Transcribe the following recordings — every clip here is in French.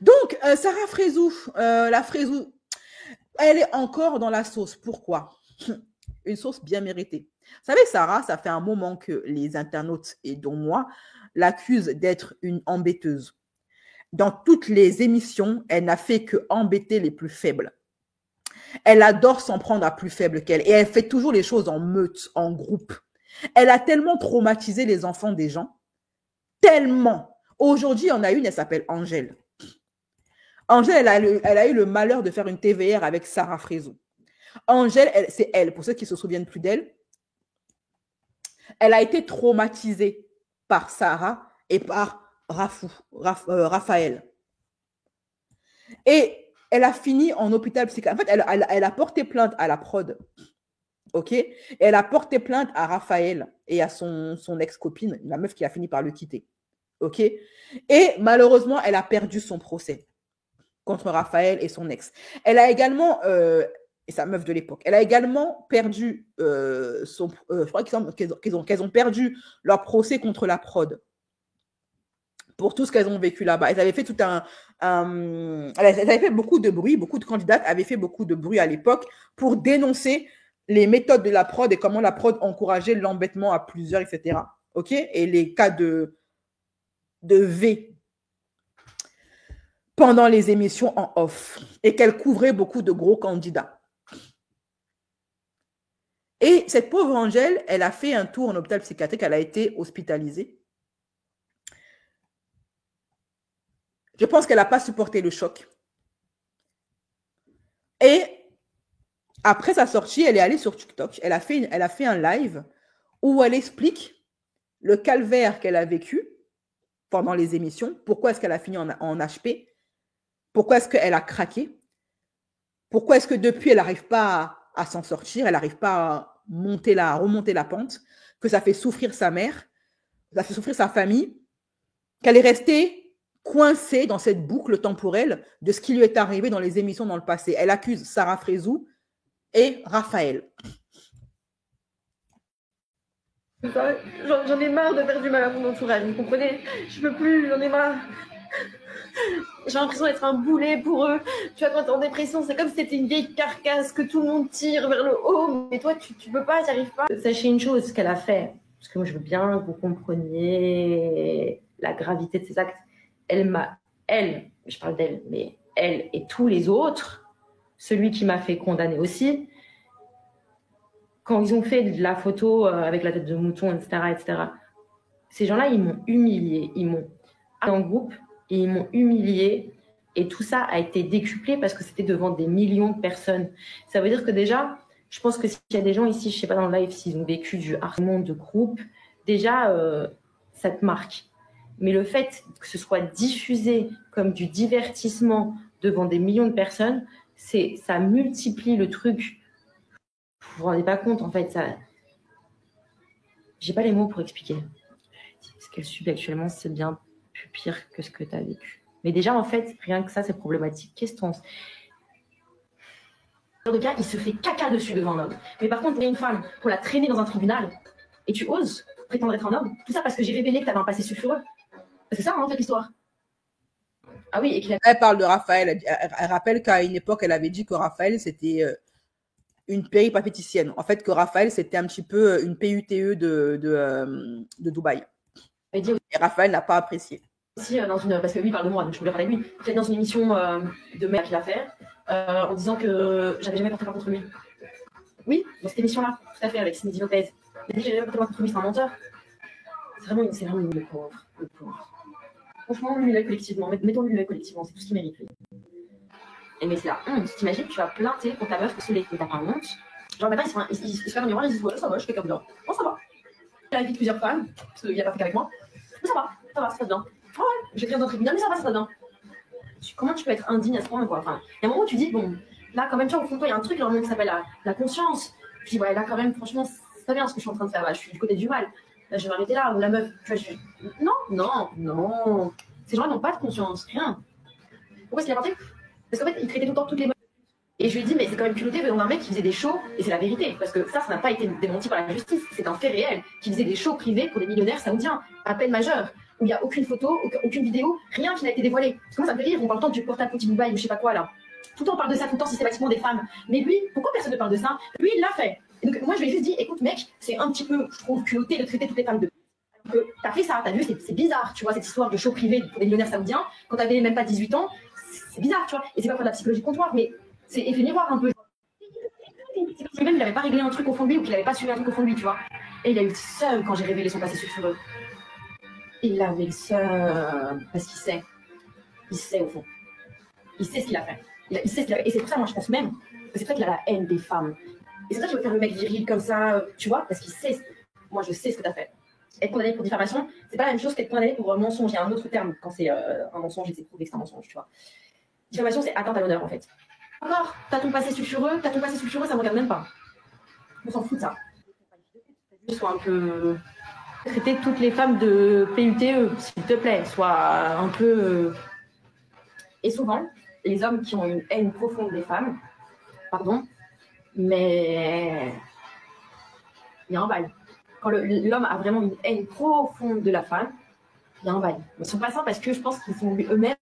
Donc, Sarah Frézou, la Frézou, elle est encore dans la sauce. Pourquoi? Une sauce bien méritée. Vous savez, Sarah, ça fait un moment que les internautes, et dont moi, l'accusent d'être une embêteuse. Dans toutes les émissions, elle n'a fait que embêter les plus faibles. Elle adore s'en prendre à plus faible qu'elle. Et elle fait toujours les choses en meute, en groupe. Elle a tellement traumatisé les enfants des gens. Tellement. Aujourd'hui, il y en a une, elle s'appelle Angèle. Angèle, elle a eu le malheur de faire une TVR avec Sarah Frézou. Angèle, c'est elle, pour ceux qui ne se souviennent plus d'elle, elle a été traumatisée par Sarah et par Raphaël. Et elle a fini en hôpital psychiatrique. En fait, elle a porté plainte à la prod. OK? Et elle a porté plainte à Raphaël et à son ex-copine, la meuf qui a fini par le quitter. OK? Et malheureusement, elle a perdu son procès contre Raphaël et son ex. Elle a également, et sa meuf de l'époque, elle a également perdu je crois qu'elles ont perdu leur procès contre la prod pour tout ce qu'elles ont vécu là-bas. Elles avaient fait elles avaient fait beaucoup de bruit, beaucoup de candidates avaient fait beaucoup de bruit à l'époque pour dénoncer les méthodes de la prod et comment la prod encourageait l'embêtement à plusieurs, etc. OK? Et les cas de V pendant les émissions en off et qu'elle couvrait beaucoup de gros candidats. Et cette pauvre Angèle, elle a fait un tour en hôpital psychiatrique, elle a été hospitalisée. Je pense qu'elle n'a pas supporté le choc. Et après sa sortie, elle est allée sur TikTok. Elle a fait un live où elle explique le calvaire qu'elle a vécu pendant les émissions. Pourquoi est-ce qu'elle a fini en HP? Pourquoi est-ce qu'elle a craqué? Pourquoi est-ce que depuis, elle n'arrive pas à s'en sortir? Elle n'arrive pas à remonter la pente? Que ça fait souffrir sa mère? Ça fait souffrir sa famille? Qu'elle est restée coincée dans cette boucle temporelle de ce qui lui est arrivé dans les émissions dans le passé. Elle accuse Sarah Frézou et Raphaël. J'en ai marre de faire du mal à mon entourage, vous comprenez? Je peux plus, j'en ai marre. J'ai l'impression d'être un boulet pour eux. Tu vois, quand t'es en dépression, c'est comme si c'était une vieille carcasse que tout le monde tire vers le haut. Mais toi, tu peux pas, t'y arrives pas. Sachez une chose, ce qu'elle a fait, parce que moi, je veux bien que vous compreniez la gravité de ses actes. Je parle d'elle, mais elle et tous les autres, celui qui m'a fait condamner aussi, quand ils ont fait de la photo avec la tête de mouton, etc., ces gens-là, ils m'ont humiliée. Ils m'ont en groupe et ils m'ont humiliée. Et tout ça a été décuplé parce que c'était devant des millions de personnes. Ça veut dire que déjà, je pense que s'il y a des gens ici, je ne sais pas dans le live, s'ils ont vécu du harcèlement de groupe, déjà, ça te marque. Mais le fait que ce soit diffusé comme du divertissement devant des millions de personnes, ça multiplie le truc. Vous vous rendez pas compte, en fait, ça. J'ai pas les mots pour expliquer. Ce qu'elle subit actuellement, c'est bien plus pire que ce que tu as vécu. Mais déjà, en fait, rien que ça, c'est problématique. Qu'est-ce que tu penses? Dans le cas, il se fait caca dessus devant l'homme. Mais par contre, tu es une femme pour la traîner dans un tribunal et tu oses prétendre être un homme. Tout ça parce que j'ai révélé que tu avais un passé sulfureux. C'est ça, en fait, l'histoire. Ah oui, et elle parle de Raphaël. Elle rappelle qu'à une époque, elle avait dit que Raphaël, c'était une péripatéticienne. En fait, que Raphaël, c'était un petit peu une PUTE de Dubaï. Et Raphaël n'a pas apprécié. Aussi, parce que lui, il parle de moi, donc je voulais parler de lui. Peut-être dans une émission de mère qu'il a fait, en disant que j'avais jamais porté plainte contre lui. Oui, dans cette émission-là, tout à fait, avec Cindy Lopez. Il a dit que j'avais jamais porté plainte contre lui, c'est un menteur. C'est vraiment une le pauvre. Franchement, lui-le collectivement, mettons-lui-le collectivement, c'est tout ce qu'il mérite. Et mais c'est la honte. T'imagines, tu vas plainter pour ta meuf parce que t'as pas honte. Genre maintenant, il se fait un miroir, il se dit ouais, ça va, je fais comme ça. Bon, ça va. Il a invité plusieurs femmes, parce qu'il a pas fait qu'avec moi. Mais ça va, ça passe bien. Ouais, j'ai rien dans le tribunal, mais ça va bien. Comment tu peux être indigne à ce point, quoi? Enfin, il y a un moment où tu dis, bon, là, quand même, tu vois, au fond de toi, il y a un truc qui s'appelle la conscience. Puis, ouais, là, quand même, franchement, c'est pas bien ce que je suis en train de faire. Là, je suis du côté du mal. Là, je vais m'arrêter là, ou la meuf, tu vois, non. Ces gens-là n'ont pas de conscience, rien. Pourquoi est-ce qu'il a parti? Parce qu'en fait, il traitait tout le temps toutes les meufs. Et je lui ai dit, mais c'est quand même culotté venant d'un mec qui faisait des shows, et c'est la vérité, parce que ça n'a pas été démenti par la justice, c'est un fait réel, qui faisait des shows privés pour des millionnaires saoudiens, à peine majeurs. où il n'y a aucune photo, aucune vidéo, rien qui n'a été dévoilé. Parce que moi, ça me fait rire, on parle tant du portable petit Dubaï ou je sais pas quoi là. Tout le temps on parle de ça, tout le temps systématiquement des femmes. Mais lui, pourquoi personne ne parle de ça? Lui, il l'a fait. Et donc moi, je lui ai juste dit, écoute mec, c'est un petit peu, je trouve, culotté de traiter toutes les femmes de que t'as fait ça, t'as vu, c'est bizarre, tu vois, cette histoire de show privé pour des millionnaires saoudiens, quand t'avais même pas 18 ans, c'est bizarre, tu vois, et c'est pas pour de la psychologie comptoir, mais c'est effet miroir un peu. C'est comme si même il avait pas réglé un truc au fond de lui ou qu'il avait pas suivi un truc au fond de lui, tu vois. Et il a eu le seum quand j'ai révélé son passé sulfureux. Il avait le seum parce qu'il sait. Il sait au fond. Il sait ce qu'il a fait. Il sait ce qu'il a fait. Et c'est pour ça, moi, je pense même que c'est pour ça qu'il a la haine des femmes. Et c'est pour ça qu'il veut faire le mec viril comme ça, tu vois, parce qu'il sait. Moi, je sais ce que t'as fait. Être condamné pour diffamation, c'est pas la même chose qu'être condamné pour mensonge. Il y a un autre terme quand c'est un mensonge et c'est prouvé que c'est un mensonge, tu vois. Diffamation, c'est atteinte à l'honneur, en fait. Encore, t'as ton passé sulfureux, ça me regarde même pas. On s'en fout de ça. Sois un peu. Traiter toutes les femmes de PUTE, s'il te plaît. Sois un peu. Et souvent, les hommes qui ont une haine profonde des femmes, pardon, mais il y a un bail. Quand l'homme a vraiment une haine profonde de la femme, il y a un bail. Ils sont pas ça parce que je pense qu'ils sont eux-mêmes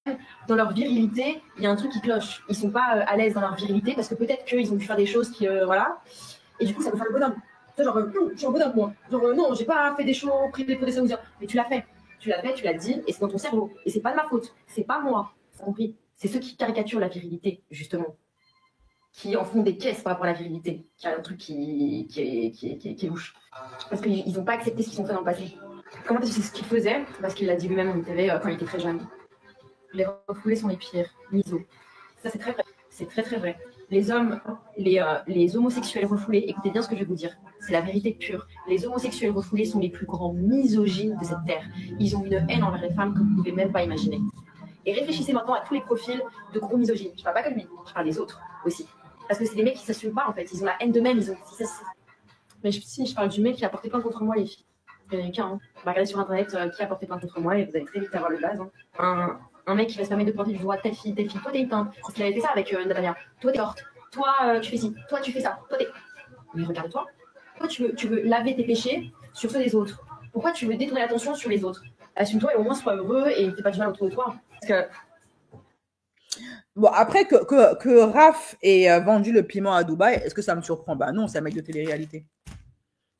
dans leur virilité, il y a un truc qui cloche. Ils sont pas à l'aise dans leur virilité parce que peut-être qu'ils ont dû faire des choses qui, voilà. Et du coup, ça veut faire le bonhomme. Genre, non, je suis un bonhomme, moi. Genre, non, j'ai pas fait des shows privés pour des saoudiens. Mais tu l'as fait. Tu l'as fait, tu l'as dit, et c'est dans ton cerveau. Et c'est pas de ma faute. C'est pas moi. T'as compris? C'est ceux qui caricaturent la virilité, justement. Qui en font des caisses par rapport à la virilité. Qui a un truc qui est louche. Parce qu'ils n'ont pas accepté ce qu'ils ont fait dans le passé. Comment tu sais ce qu'il faisait? Parce qu'il l'a dit lui-même en TV quand il était très jeune. Les refoulés sont les pires. Miso. Ça, c'est très vrai. C'est très, très vrai. Les hommes, les homosexuels refoulés, écoutez bien ce que je vais vous dire. C'est la vérité pure. Les homosexuels refoulés sont les plus grands misogynes de cette terre. Ils ont une haine envers les femmes que vous ne pouvez même pas imaginer. Et réfléchissez maintenant à tous les profils de gros misogynes. Je ne parle pas que de lui, je parle des autres aussi. Parce que c'est des mecs qui ne s'assument pas, en fait. Ils ont la haine d'eux-mêmes. Mais si je parle du mec qui a porté plainte contre moi, les filles. Il y en a qu'un. Hein. Regardez sur Internet qui a porté plainte contre moi et vous allez très vite avoir le base. Hein. Un mec qui va se permettre de planter du doigt telle fille, toi t'es une teinte. Parce qu'il avait fait ça avec Nathalia. Toi t'es morte. Toi tu fais ci. Toi tu fais ça. Toi t'es. Mais regarde-toi. Pourquoi tu veux laver tes péchés sur ceux des autres? Pourquoi tu veux détourner l'attention sur les autres? Assume-toi et au moins sois heureux et fais pas du mal autour de toi. Parce que. Bon, après que Raph ait vendu le piment à Dubaï, est-ce que ça me surprend? Bah non, c'est un mec de télé-réalité.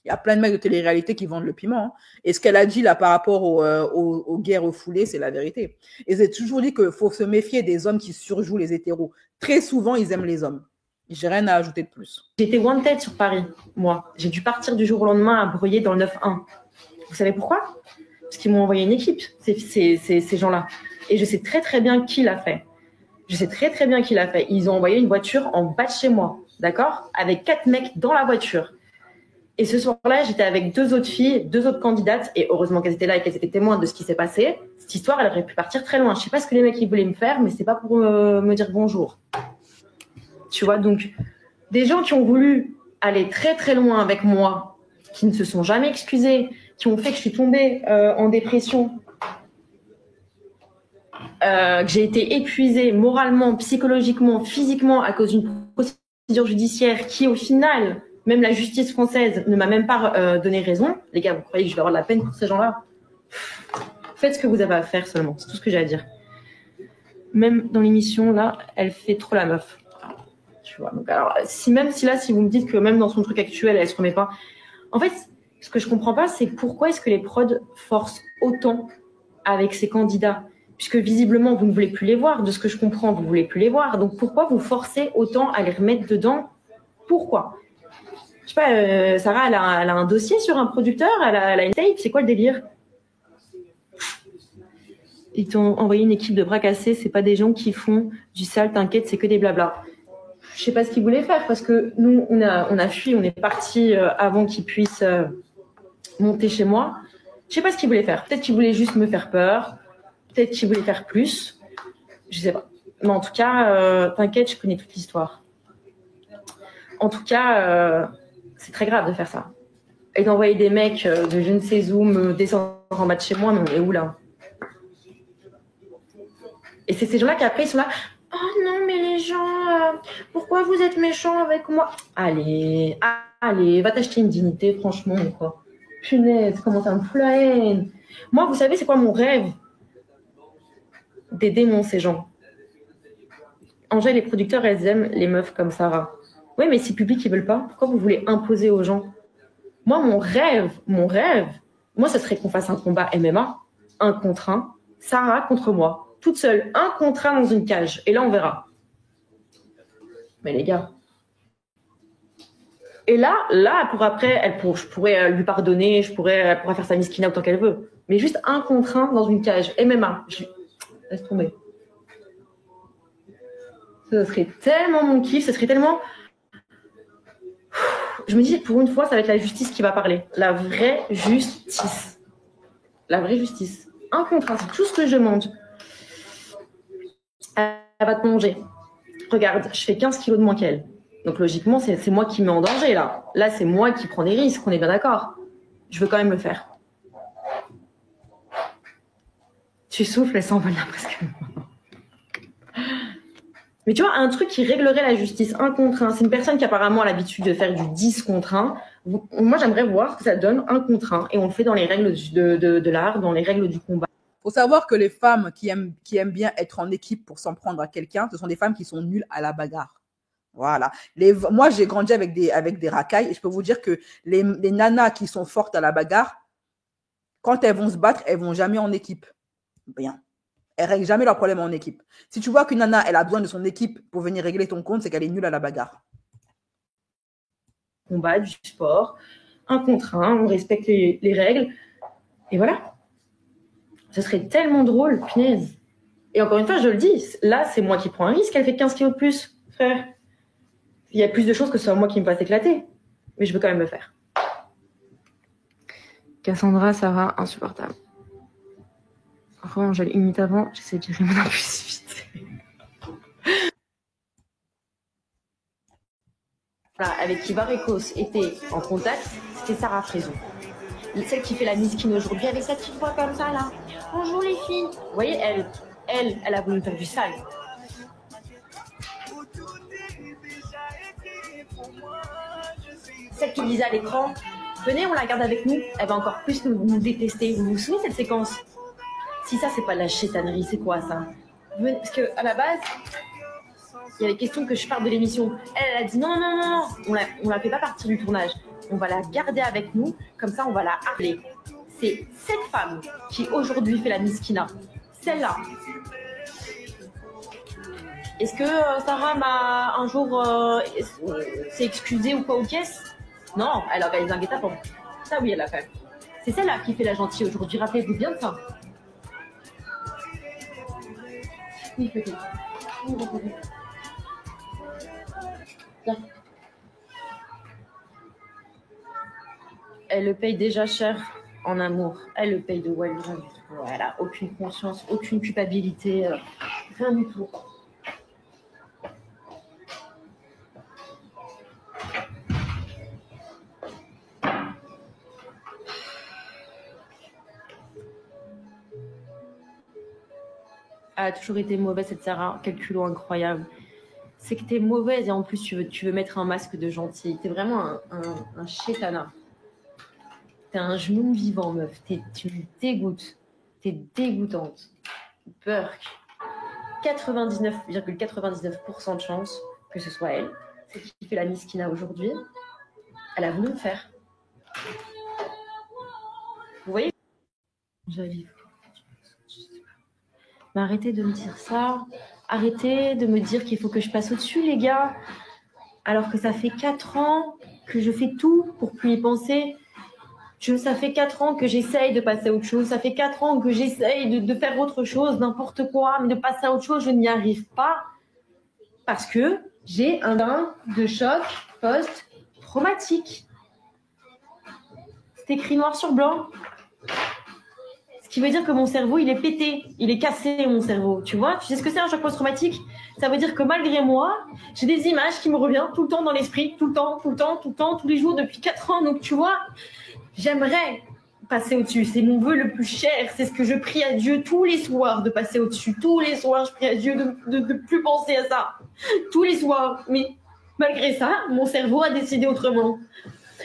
Il y a plein de mecs de télé-réalité qui vendent le piment. Hein. Et ce qu'elle a dit là par rapport aux guerres refoulées, c'est la vérité. Et j'ai toujours dit qu'il faut se méfier des hommes qui surjouent les hétéros. Très souvent, ils aiment les hommes. J'ai rien à ajouter de plus. J'étais wanted sur Paris, moi. J'ai dû partir du jour au lendemain à Breuiller dans le 9-1. Vous savez pourquoi? Parce qu'ils m'ont envoyé une équipe, ces gens-là. Et je sais très très bien qui l'a fait. Ils ont envoyé une voiture en bas de chez moi, d'accord? Avec 4 mecs dans la voiture. Et ce soir-là, j'étais avec 2 autres filles, 2 autres candidates, et heureusement qu'elles étaient là et qu'elles étaient témoins de ce qui s'est passé. Cette histoire, elle aurait pu partir très loin. Je sais pas ce que les mecs ils voulaient me faire, mais c'est pas pour me dire bonjour. Tu vois, donc, des gens qui ont voulu aller très très loin avec moi, qui ne se sont jamais excusés, qui ont fait que je suis tombée en dépression, que j'ai été épuisée moralement, psychologiquement, physiquement à cause d'une procédure judiciaire qui, au final... Même la justice française ne m'a même pas donné raison. Les gars, vous croyez que je vais avoir de la peine pour ces gens-là? Faites ce que vous avez à faire seulement. C'est tout ce que j'ai à dire. Même dans l'émission, là, elle fait trop la meuf. Tu vois. Donc, alors, si vous me dites que même dans son truc actuel, elle se remet pas. En fait, ce que je comprends pas, c'est pourquoi est-ce que les prods forcent autant avec ces candidats? Puisque visiblement, vous ne voulez plus les voir. De ce que je comprends, vous ne voulez plus les voir. Donc, pourquoi vous forcez autant à les remettre dedans? Pourquoi? Je sais pas, Sarah, elle a un dossier sur un producteur, elle a une tape, c'est quoi le délire? Ils t'ont envoyé une équipe de bras cassés, c'est pas des gens qui font du sale, t'inquiète, c'est que des blabla. Je sais pas ce qu'ils voulaient faire parce que nous, on a fui, on est parti avant qu'ils puissent monter chez moi. Je sais pas ce qu'ils voulaient faire. Peut-être qu'ils voulaient juste me faire peur, peut-être qu'ils voulaient faire plus, je sais pas. Mais en tout cas, t'inquiète, je connais toute l'histoire. En tout cas, c'est très grave de faire ça. Et d'envoyer des mecs de je ne sais où me descendre en bas de chez moi, mais on est où là? Et c'est ces gens-là qui après ils sont là. Oh non, mais les gens, pourquoi vous êtes méchants avec moi? Allez, va t'acheter une dignité, franchement, ou quoi? Punaise, comment ça me fout la haine. Moi, vous savez, c'est quoi mon rêve? D'aider ces gens. Angèle, les producteurs, elles aiment les meufs comme Sarah. Oui, mais si le public, ils veulent pas, pourquoi vous voulez imposer aux gens? Moi, mon rêve, moi, ce serait qu'on fasse un combat MMA, 1 contre 1, Sarah contre moi, toute seule, 1 contre 1 dans une cage. Et là, on verra. Mais les gars. Et là, pour après, je pourrais lui pardonner, elle pourrait faire sa miskina autant qu'elle veut. Mais juste 1 contre 1 dans une cage, MMA. Laisse tomber. Ce serait tellement mon kiff, ce serait tellement... Je me dis, pour une fois, ça va être la justice qui va parler. La vraie justice. La vraie justice. 1 contre 1, c'est tout ce que je demande. Elle va te manger. Regarde, je fais 15 kilos de moins qu'elle. Donc logiquement, c'est moi qui me mets en danger là. Là, c'est moi qui prends des risques, on est bien d'accord. Je veux quand même le faire. Tu souffles, elle s'envole là presque. Mais tu vois, un truc qui réglerait la justice 1 contre 1, c'est une personne qui apparemment a l'habitude de faire du 10 contre 1. Moi, j'aimerais voir ce que ça donne 1 contre 1 et on le fait dans les règles de l'art, dans les règles du combat. Il faut savoir que les femmes qui aiment bien être en équipe pour s'en prendre à quelqu'un, ce sont des femmes qui sont nulles à la bagarre. Voilà. Moi, j'ai grandi avec des racailles et je peux vous dire que les nanas qui sont fortes à la bagarre, quand elles vont se battre, elles vont jamais en équipe. Bien. Elles règlent jamais leurs problèmes en équipe. Si tu vois qu'une nana, elle a besoin de son équipe pour venir régler ton compte, c'est qu'elle est nulle à la bagarre. Combat, du sport, 1 contre 1, on respecte les règles. Et voilà. Ce serait tellement drôle, punaise. Et encore une fois, je le dis, là, c'est moi qui prends un risque. Elle fait 15 kilos de plus, frère. Il y a plus de chances que ce soit moi qui me fasse éclater. Mais je veux quand même le faire. Cassandra, Sarah, insupportable. Angèle, une minute avant, j'essaie de gérer mon impulsivité. Voilà, avec qui Varicos était en contact, c'était Sarah Frézou. Celle qui fait la miskine aujourd'hui avec sa petite voix comme ça là. Bonjour les filles. Vous voyez, elle a voulu me faire du sale. Celle qui disait à l'écran, venez, on la garde avec nous, elle va encore plus nous détester. Vous vous souvenez de cette séquence? Si ça, c'est pas de la chétanerie, c'est quoi ça? Parce qu'à la base, il y avait question que je parte de l'émission. Elle a dit non, on la fait pas partir du tournage. On va la garder avec nous, comme ça on va la harceler. C'est cette femme qui aujourd'hui fait la miskina. Celle-là. Est-ce que Sarah m'a un jour s'est excusée ou quoi aux caisses? Non, elle a organisé un guet-apens. Ça oui, elle a fait. C'est celle-là qui fait la gentille aujourd'hui. Rappelez-vous bien de ça. Oui, peut-être. Bien. Elle le paye déjà cher en amour. Elle le paye de Walloon. Voilà, aucune conscience, aucune culpabilité, rien du tout. Elle a toujours été mauvaise, cette Sarah. Quel culot incroyable. C'est que t'es mauvaise et en plus tu veux mettre un masque de gentil. T'es vraiment un chétana. T'es un genou vivant, meuf. Tu me dégoûtes. T'es dégoûtante. Burk. 99,99% de chance que ce soit elle. C'est qui fait la miskina aujourd'hui. Elle a voulu me faire. Vous voyez? J'arrive. Mais arrêtez de me dire ça. Arrêtez de me dire qu'il faut que je passe au-dessus, les gars. Alors que ça fait 4 ans que je fais tout pour plus y penser. Ça fait 4 ans que j'essaye de passer à autre chose. Ça fait 4 ans que j'essaye de faire autre chose, n'importe quoi. Mais de passer à autre chose, je n'y arrive pas. Parce que j'ai un bain de choc post-traumatique. C'est écrit noir sur blanc. Ce qui veut dire que mon cerveau, il est pété. Il est cassé, mon cerveau. Tu vois? Tu sais ce que c'est un choc post-traumatique? Ça veut dire que malgré moi, j'ai des images qui me reviennent tout le temps dans l'esprit. Tout le temps, tous les jours, depuis 4 ans. Donc, tu vois, j'aimerais passer au-dessus. C'est mon vœu le plus cher. C'est ce que je prie à Dieu tous les soirs, de passer au-dessus. Tous les soirs, je prie à Dieu de plus penser à ça. Tous les soirs. Mais malgré ça, mon cerveau a décidé autrement.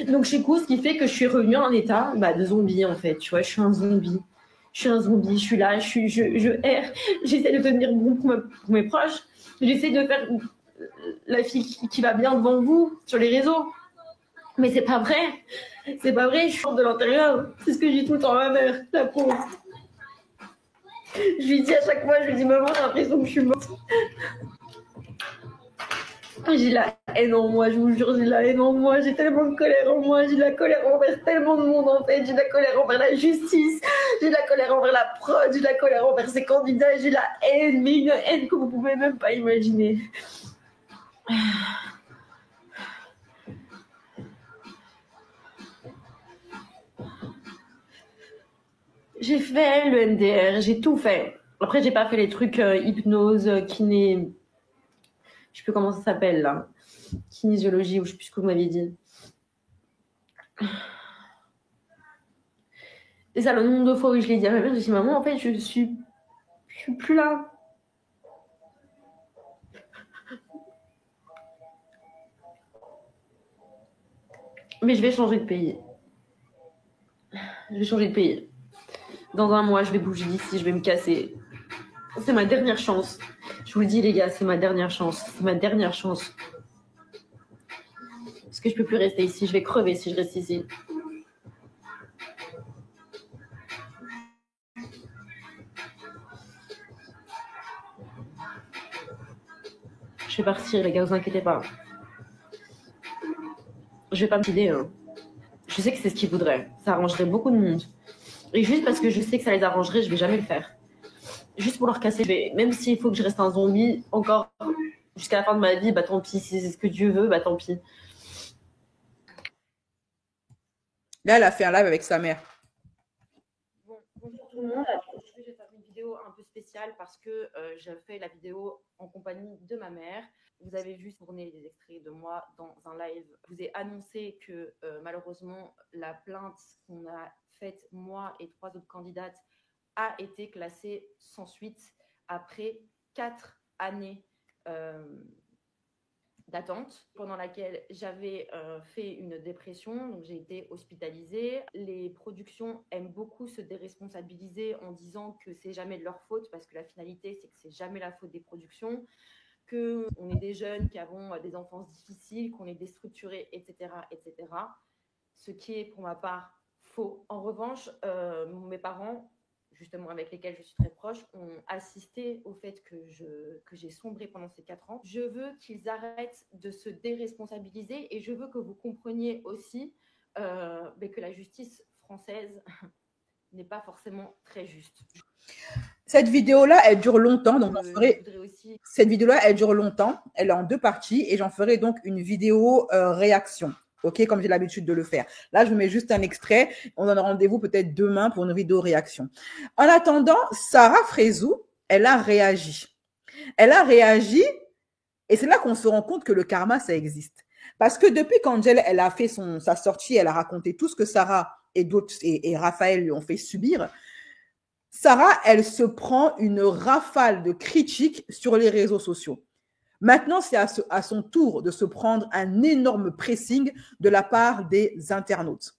Donc, chez coup, ce qui fait que je suis revenue en état de zombie, en fait. Tu vois, je suis un zombie. Je suis là, je erre. J'essaie de tenir bon pour mes proches. J'essaie de faire la fille qui va bien devant vous sur les réseaux. Mais c'est pas vrai. C'est pas vrai, je suis de l'intérieur. C'est ce que je dis tout le temps à ma mère, la pauvre. Je lui dis à chaque fois, je lui dis, maman, j'ai l'impression que je suis morte. J'ai la haine en moi, je vous jure, j'ai la haine en moi, j'ai tellement de colère en moi, j'ai de la colère envers tellement de monde en fait, j'ai de la colère envers la justice, j'ai de la colère envers la prod, j'ai de la colère envers ces candidats, j'ai la haine, mais une haine que vous pouvez même pas imaginer. J'ai fait le MDR, j'ai tout fait. Après, j'ai pas fait les trucs hypnose, kiné... Je sais plus comment ça s'appelle là. Kinésiologie, ou je sais plus ce que vous m'aviez dit. Et ça, le nombre de fois où je l'ai dit à ma mère, j'ai dit, maman, en fait, je suis plus là. Mais je vais changer de pays. Je vais changer de pays. Dans un mois, je vais bouger d'ici, je vais me casser. C'est ma dernière chance. Je vous le dis, les gars, c'est ma dernière chance. C'est ma dernière chance. Parce que je peux plus rester ici. Je vais crever si je reste ici. Je vais partir, les gars, vous inquiétez pas. Je vais pas me décider. Hein. Je sais que c'est ce qu'ils voudraient. Ça arrangerait beaucoup de monde. Et juste parce que je sais que ça les arrangerait, je vais jamais le faire. Juste pour leur casser, même s'il faut que je reste un zombie encore jusqu'à la fin de ma vie, tant pis. Si c'est ce que Dieu veut, tant pis. Là, elle a fait un live avec sa mère. Bonjour tout le monde. Aujourd'hui, je vais faire une vidéo un peu spéciale parce que j'ai fait la vidéo en compagnie de ma mère. Vous avez vu tourner des extraits de moi dans un live. Je vous ai annoncé que malheureusement, la plainte qu'on a faite, moi et 3 autres candidates, a été classée sans suite après 4 années d'attente pendant laquelle j'avais fait une dépression, donc j'ai été hospitalisée. Les productions aiment beaucoup se déresponsabiliser en disant que c'est jamais de leur faute parce que la finalité c'est que c'est jamais la faute des productions, qu'on est des jeunes qui avons des enfances difficiles, qu'on est déstructurés, etc., etc. Ce qui est pour ma part faux. En revanche, mes parents, justement avec lesquels je suis très proche, ont assisté au fait que j'ai sombré pendant ces 4 ans. Je veux qu'ils arrêtent de se déresponsabiliser et je veux que vous compreniez aussi que la justice française n'est pas forcément très juste. Cette vidéo-là, elle dure longtemps, donc cette vidéo-là, elle dure longtemps, elle est en 2 parties et j'en ferai donc une vidéo réaction. Ok, comme j'ai l'habitude de le faire. Là, je vous mets juste un extrait. On donne rendez-vous peut-être demain pour une vidéo réaction. En attendant, Sarah Frézou, elle a réagi. Elle a réagi et c'est là qu'on se rend compte que le karma, ça existe. Parce que depuis qu'Angel, elle a fait sa sortie, elle a raconté tout ce que Sarah et d'autres et Raphaël lui ont fait subir, Sarah, elle se prend une rafale de critiques sur les réseaux sociaux. Maintenant, c'est à son tour de se prendre un énorme pressing de la part des internautes.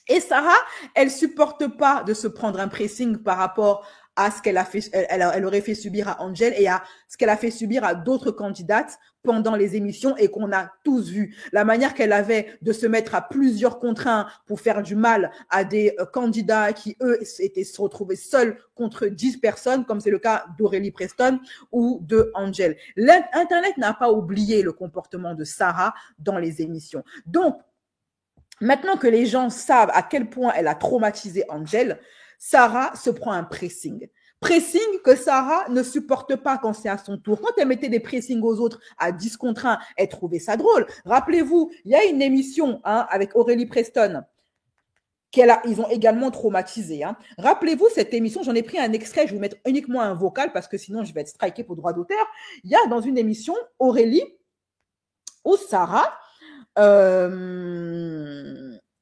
Et Sarah, elle supporte pas de se prendre un pressing par rapport à ce qu'elle a fait, elle aurait fait subir à Angel et à ce qu'elle a fait subir à d'autres candidates pendant les émissions et qu'on a tous vu. La manière qu'elle avait de se mettre à plusieurs contraintes pour faire du mal à des candidats qui, eux, se retrouvaient seuls contre 10 personnes, comme c'est le cas d'Aurélie Preston ou de Angel. L'Internet n'a pas oublié le comportement de Sarah dans les émissions. Donc, maintenant que les gens savent à quel point elle a traumatisé Angel, Sarah se prend un pressing. Pressing que Sarah ne supporte pas quand c'est à son tour. Quand elle mettait des pressings aux autres à 10 contre 1, elle trouvait ça drôle. Rappelez-vous, il y a une émission avec Aurélie Preston ils ont également traumatisé. Rappelez-vous cette émission, j'en ai pris un extrait, je vais vous mettre uniquement un vocal parce que sinon je vais être striké pour droit d'auteur. Il y a dans une émission Aurélie où Sarah, elle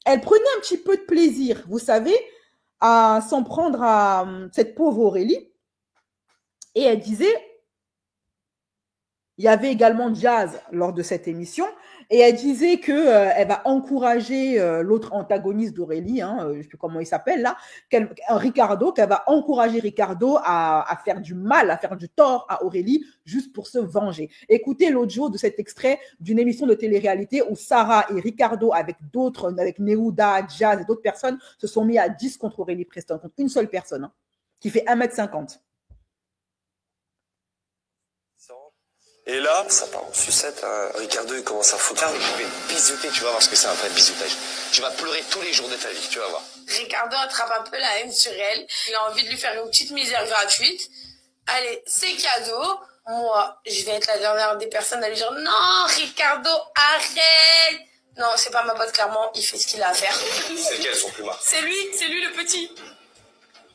prenait un petit peu de plaisir, vous savez, à s'en prendre à cette pauvre Aurélie. Et elle disait, Il y avait également Jazz lors de cette émission et elle disait que elle va encourager l'autre antagoniste d'Aurélie, je ne sais plus comment il s'appelle là, Ricardo, qu'elle va encourager Ricardo à faire du mal, à faire du tort à Aurélie juste pour se venger. Écoutez l'audio de cet extrait d'une émission de télé-réalité où Sarah et Ricardo avec d'autres, avec Neouda, Jazz et d'autres personnes se sont mis à 10 contre Aurélie Preston, contre une seule personne qui fait 1,50 m. Et là, ça part en sucette, hein. Ricardo il commence à foutre. Je vais bisouter, tu vas voir ce que c'est un vrai bisoutage. Tu vas pleurer tous les jours de ta vie, tu vas voir. Ricardo attrape un peu la haine sur elle. Il a envie de lui faire une petite misère gratuite. Allez, c'est cadeau. Moi, je vais être la dernière des personnes à lui dire non, Ricardo, arrête. Non, c'est pas ma pote, clairement, il fait ce qu'il a à faire. C'est lequel son plumard? C'est lui le petit.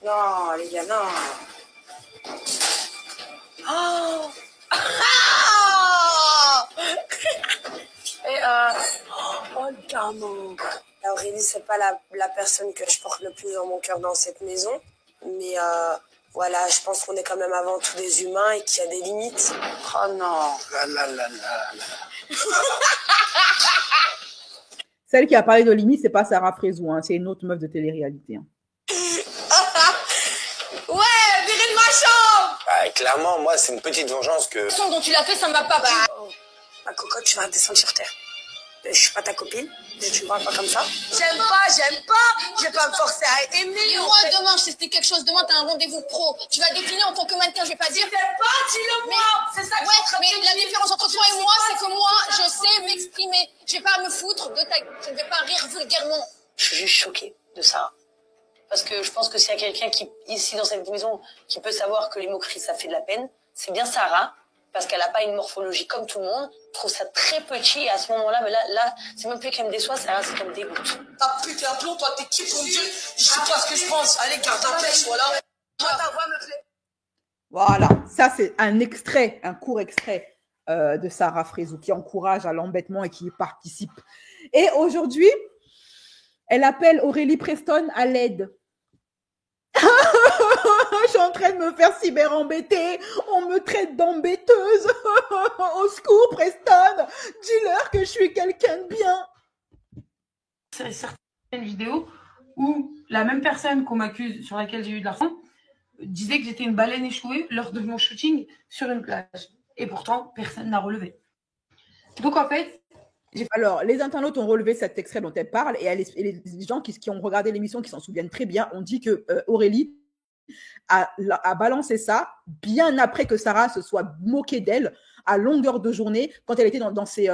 Non, les gars, non. Oh. Et oh le gamin. Aurélie, c'est pas la personne que je porte le plus dans mon cœur dans cette maison. Mais voilà, je pense qu'on est quand même avant tout des humains et qu'il y a des limites. Oh non. Celle qui a parlé de limite, c'est pas Sarah Frézou, c'est une autre meuf de télé-réalité. Ouais, virez de ma chambre. Clairement, moi, c'est une petite vengeance que... La façon dont tu l'as fait, ça m'a pas plu. Oh, ma cocotte, tu vas descendre sur terre. Je suis pas ta copine, tu me parles pas comme ça. J'aime pas, je vais pas me forcer à aimer. Et moi, demain, je t'explique quelque chose, demain, t'as un rendez-vous pro. Tu vas décliner en tant que mannequin, je vais pas dire. Tu t'aimes pas, dis-le moi. C'est ça que Ouais, mais la différence entre toi et moi, c'est que moi, je sais m'exprimer. Je vais pas me foutre de ta... Je ne vais pas rire vulgairement. Je suis juste choquée de ça. Parce que je pense que s'il y a quelqu'un qui, ici dans cette maison, qui peut savoir que les moqueries, ça fait de la peine, c'est bien Sarah. Parce qu'elle n'a pas une morphologie comme tout le monde. Je trouve ça très petit et à ce moment-là, mais là, c'est même plus qu'elle me déçoit, Sarah, c'est qu'elle me dégoûte. T'as pété un plomb, toi, t'es qui pour me dire? Je sais pas ce que je pense. Allez, garde un pêche, voilà. Moi, ta voix me plaît. Voilà, ça c'est un extrait, un court extrait de Sarah Frézou qui encourage à l'embêtement et qui y participe. Et aujourd'hui, elle appelle Aurélie Preston à l'aide. Je suis en train de me faire cyber-embêter. On me traite d'embêteuse. Au secours, Preston. Dis-leur que je suis quelqu'un de bien. C'est certaines vidéos où la même personne qu'on m'accuse, sur laquelle j'ai eu de l'argent, disait que j'étais une baleine échouée lors de mon shooting sur une plage. Et pourtant, personne n'a relevé. Donc en fait, alors, les internautes ont relevé cet extrait dont elle parle et les gens qui ont regardé l'émission, qui s'en souviennent très bien, ont dit que Aurélie a balancé ça bien après que Sarah se soit moquée d'elle à longueur de journée quand elle était dans ses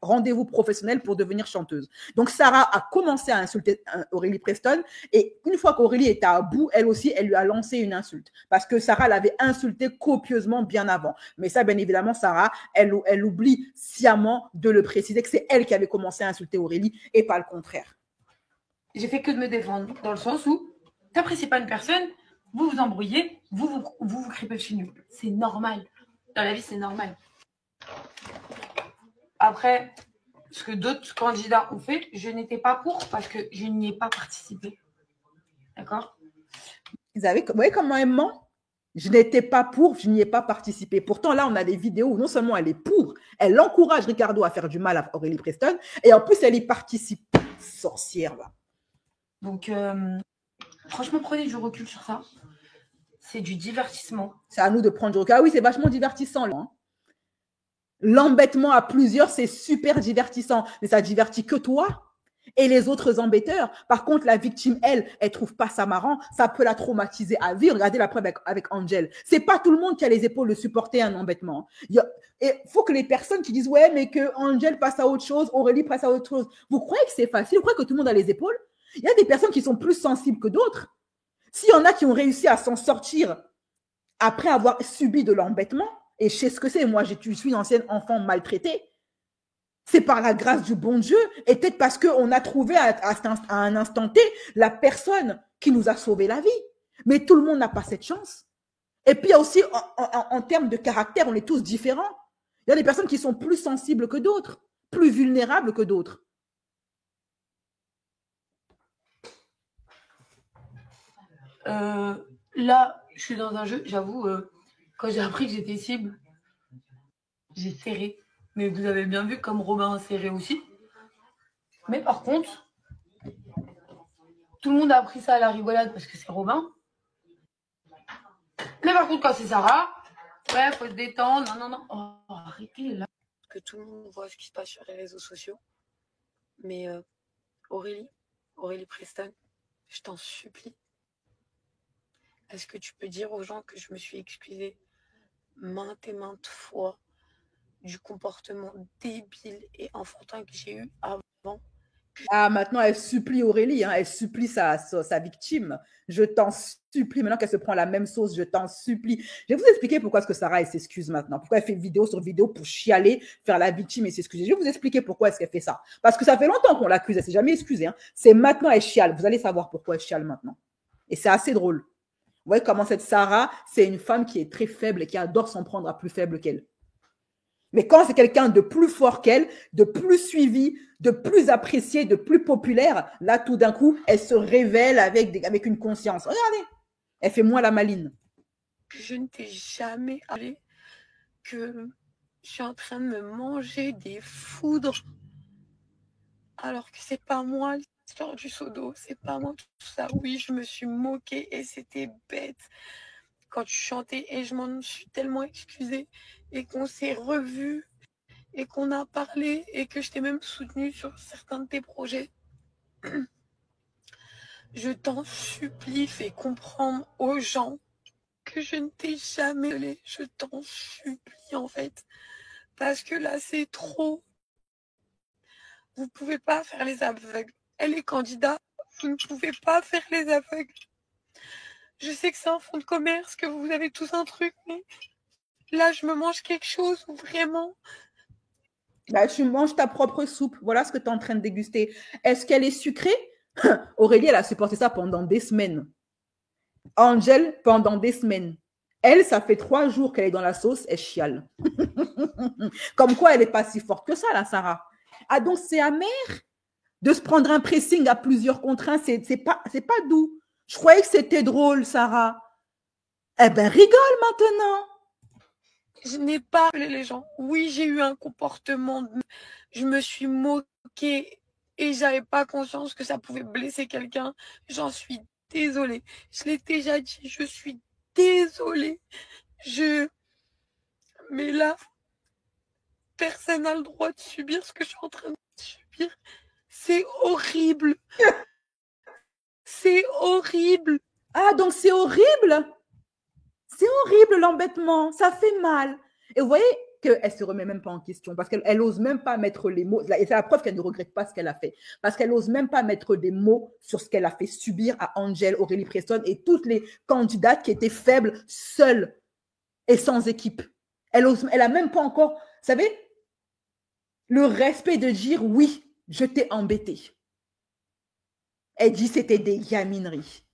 rendez-vous professionnels pour devenir chanteuse. Donc, Sarah a commencé à insulter Aurélie Preston et une fois qu'Aurélie était à bout, elle aussi, elle lui a lancé une insulte parce que Sarah l'avait insultée copieusement bien avant. Mais ça, bien évidemment, Sarah, elle oublie sciemment de le préciser que c'est elle qui avait commencé à insulter Aurélie et pas le contraire. J'ai fait que de me défendre dans le sens où t'appréciez pas une personne, vous vous embrouillez, vous cripez chez nous. C'est normal. Dans la vie, c'est normal. Après, ce que d'autres candidats ont fait, je n'étais pas pour parce que je n'y ai pas participé. D'accord? Vous voyez comment elle ment? Je n'étais pas pour, je n'y ai pas participé. Pourtant, là, on a des vidéos où non seulement elle est pour, elle encourage Ricardo à faire du mal à Aurélie Preston et en plus, elle y participe. Sorcière, va. Donc, franchement, prenez du recul sur ça. C'est du divertissement. C'est à nous de prendre du recul. Ah oui, c'est vachement divertissant, là. L'embêtement à plusieurs, c'est super divertissant. Mais ça divertit que toi et les autres embêteurs. Par contre, la victime, elle trouve pas ça marrant. Ça peut la traumatiser à vie. Regardez la preuve avec Angel. C'est pas tout le monde qui a les épaules de supporter un embêtement. Et faut que les personnes qui disent, ouais, mais que Angel passe à autre chose, Aurélie passe à autre chose. Vous croyez que c'est facile? Vous croyez que tout le monde a les épaules? Il y a des personnes qui sont plus sensibles que d'autres. S'il y en a qui ont réussi à s'en sortir après avoir subi de l'embêtement, et je sais ce que c'est, moi je suis une ancienne enfant maltraitée, c'est par la grâce du bon Dieu et peut-être parce qu'on a trouvé à un instant T la personne qui nous a sauvé la vie. Mais tout le monde n'a pas cette chance. Et puis il y a aussi en termes de caractère, on est tous différents. Il y a des personnes qui sont plus sensibles que d'autres, plus vulnérables que d'autres. Là, je suis dans un jeu, j'avoue, quand j'ai appris que j'étais cible, j'ai serré. Mais vous avez bien vu comme Robin a serré aussi. Mais par contre, tout le monde a pris ça à la rigolade parce que c'est Robin. Mais par contre, quand c'est Sarah, ouais, faut se détendre. Non, non, non. Oh, arrêtez là. Que tout le monde voit ce qui se passe sur les réseaux sociaux. Mais Aurélie Preston, je t'en supplie. Est-ce que tu peux dire aux gens que je me suis excusée maintes et maintes fois du comportement débile et enfantin que j'ai eu avant? Ah, maintenant, elle supplie Aurélie, hein, elle supplie sa victime. Je t'en supplie. Maintenant qu'elle se prend la même sauce, je t'en supplie. Je vais vous expliquer pourquoi est-ce que Sarah, elle s'excuse maintenant. Pourquoi elle fait vidéo sur vidéo pour chialer, faire la victime et s'excuser. Je vais vous expliquer pourquoi est-ce qu'elle fait ça. Parce que ça fait longtemps qu'on l'accuse, elle s'est jamais excusée. Hein. C'est maintenant, elle chiale. Vous allez savoir pourquoi elle chiale maintenant. Et c'est assez drôle. Vous voyez comment cette Sarah, c'est une femme qui est très faible et qui adore s'en prendre à plus faible qu'elle. Mais quand c'est quelqu'un de plus fort qu'elle, de plus suivi, de plus apprécié, de plus populaire, là, tout d'un coup, elle se révèle avec une conscience. Regardez, elle fait moins la maline. Je ne t'ai jamais parlé que je suis en train de me manger des foudres alors que c'est pas moi l'histoire du seau d'eau, c'est pas moi tout ça. Oui, je me suis moquée et c'était bête quand tu chantais et je m'en suis tellement excusée et qu'on s'est revus et qu'on a parlé et que je t'ai même soutenue sur certains de tes projets. Je t'en supplie, fais comprendre aux gens que je ne t'ai jamais violée. Je t'en supplie en fait. Parce que là, c'est trop. Vous ne pouvez pas faire les aveugles. Elle est candidate. Vous ne pouvez pas faire les aveugles. Je sais que c'est un fonds de commerce, que vous avez tous un truc, mais là, je me mange quelque chose où vraiment. Bah, tu manges ta propre soupe. Voilà ce que tu es en train de déguster. Est-ce qu'elle est sucrée? Aurélie, elle a supporté ça pendant des semaines. Angel, pendant des semaines. Elle, ça fait 3 jours qu'elle est dans la sauce, elle chiale. Comme quoi, elle n'est pas si forte que ça, la Sarah. Ah, donc c'est amer de se prendre un pressing à plusieurs contre 1, c'est pas doux. Je croyais que c'était drôle, Sarah. Eh ben, rigole maintenant. Je n'ai pas appelé les gens. Oui, j'ai eu un comportement. Je me suis moquée et j'avais pas conscience que ça pouvait blesser quelqu'un. J'en suis désolée. Je l'ai déjà dit, je suis désolée. Mais là, personne n'a le droit de subir ce que je suis en train de subir. C'est horrible. C'est horrible. Ah, donc c'est horrible. C'est horrible l'embêtement. Ça fait mal. Et vous voyez qu'elle ne se remet même pas en question parce qu'elle n'ose même pas mettre les mots. Et c'est la preuve qu'elle ne regrette pas ce qu'elle a fait. Parce qu'elle n'ose même pas mettre des mots sur ce qu'elle a fait subir à Angel, Aurélie Preston et toutes les candidates qui étaient faibles, seules et sans équipe. Elle a même pas encore, vous savez, le respect de dire oui, je t'ai embêté. Elle dit c'était des gamineries.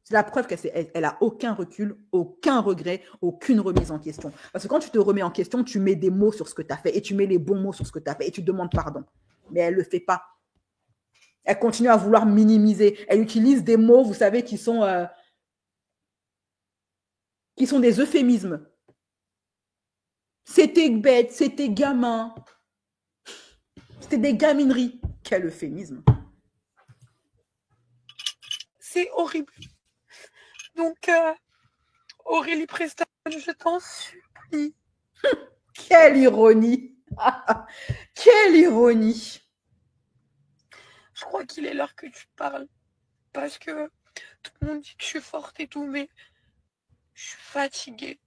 C'est la preuve qu'elle a aucun recul, aucun regret, aucune remise en question. Parce que quand tu te remets en question, tu mets des mots sur ce que tu as fait et tu mets les bons mots sur ce que tu as fait et tu demandes pardon. Mais elle ne le fait pas. Elle continue à vouloir minimiser. Elle utilise des mots, vous savez, qui sont des euphémismes. C'était bête, c'était gamin. C'était des gamineries. Quel euphémisme. C'est horrible. Donc, Aurélie Preston, je t'en supplie. Quelle ironie. Quelle ironie. Je crois qu'il est l'heure que tu parles. Parce que tout le monde dit que je suis forte et tout, mais je suis fatiguée.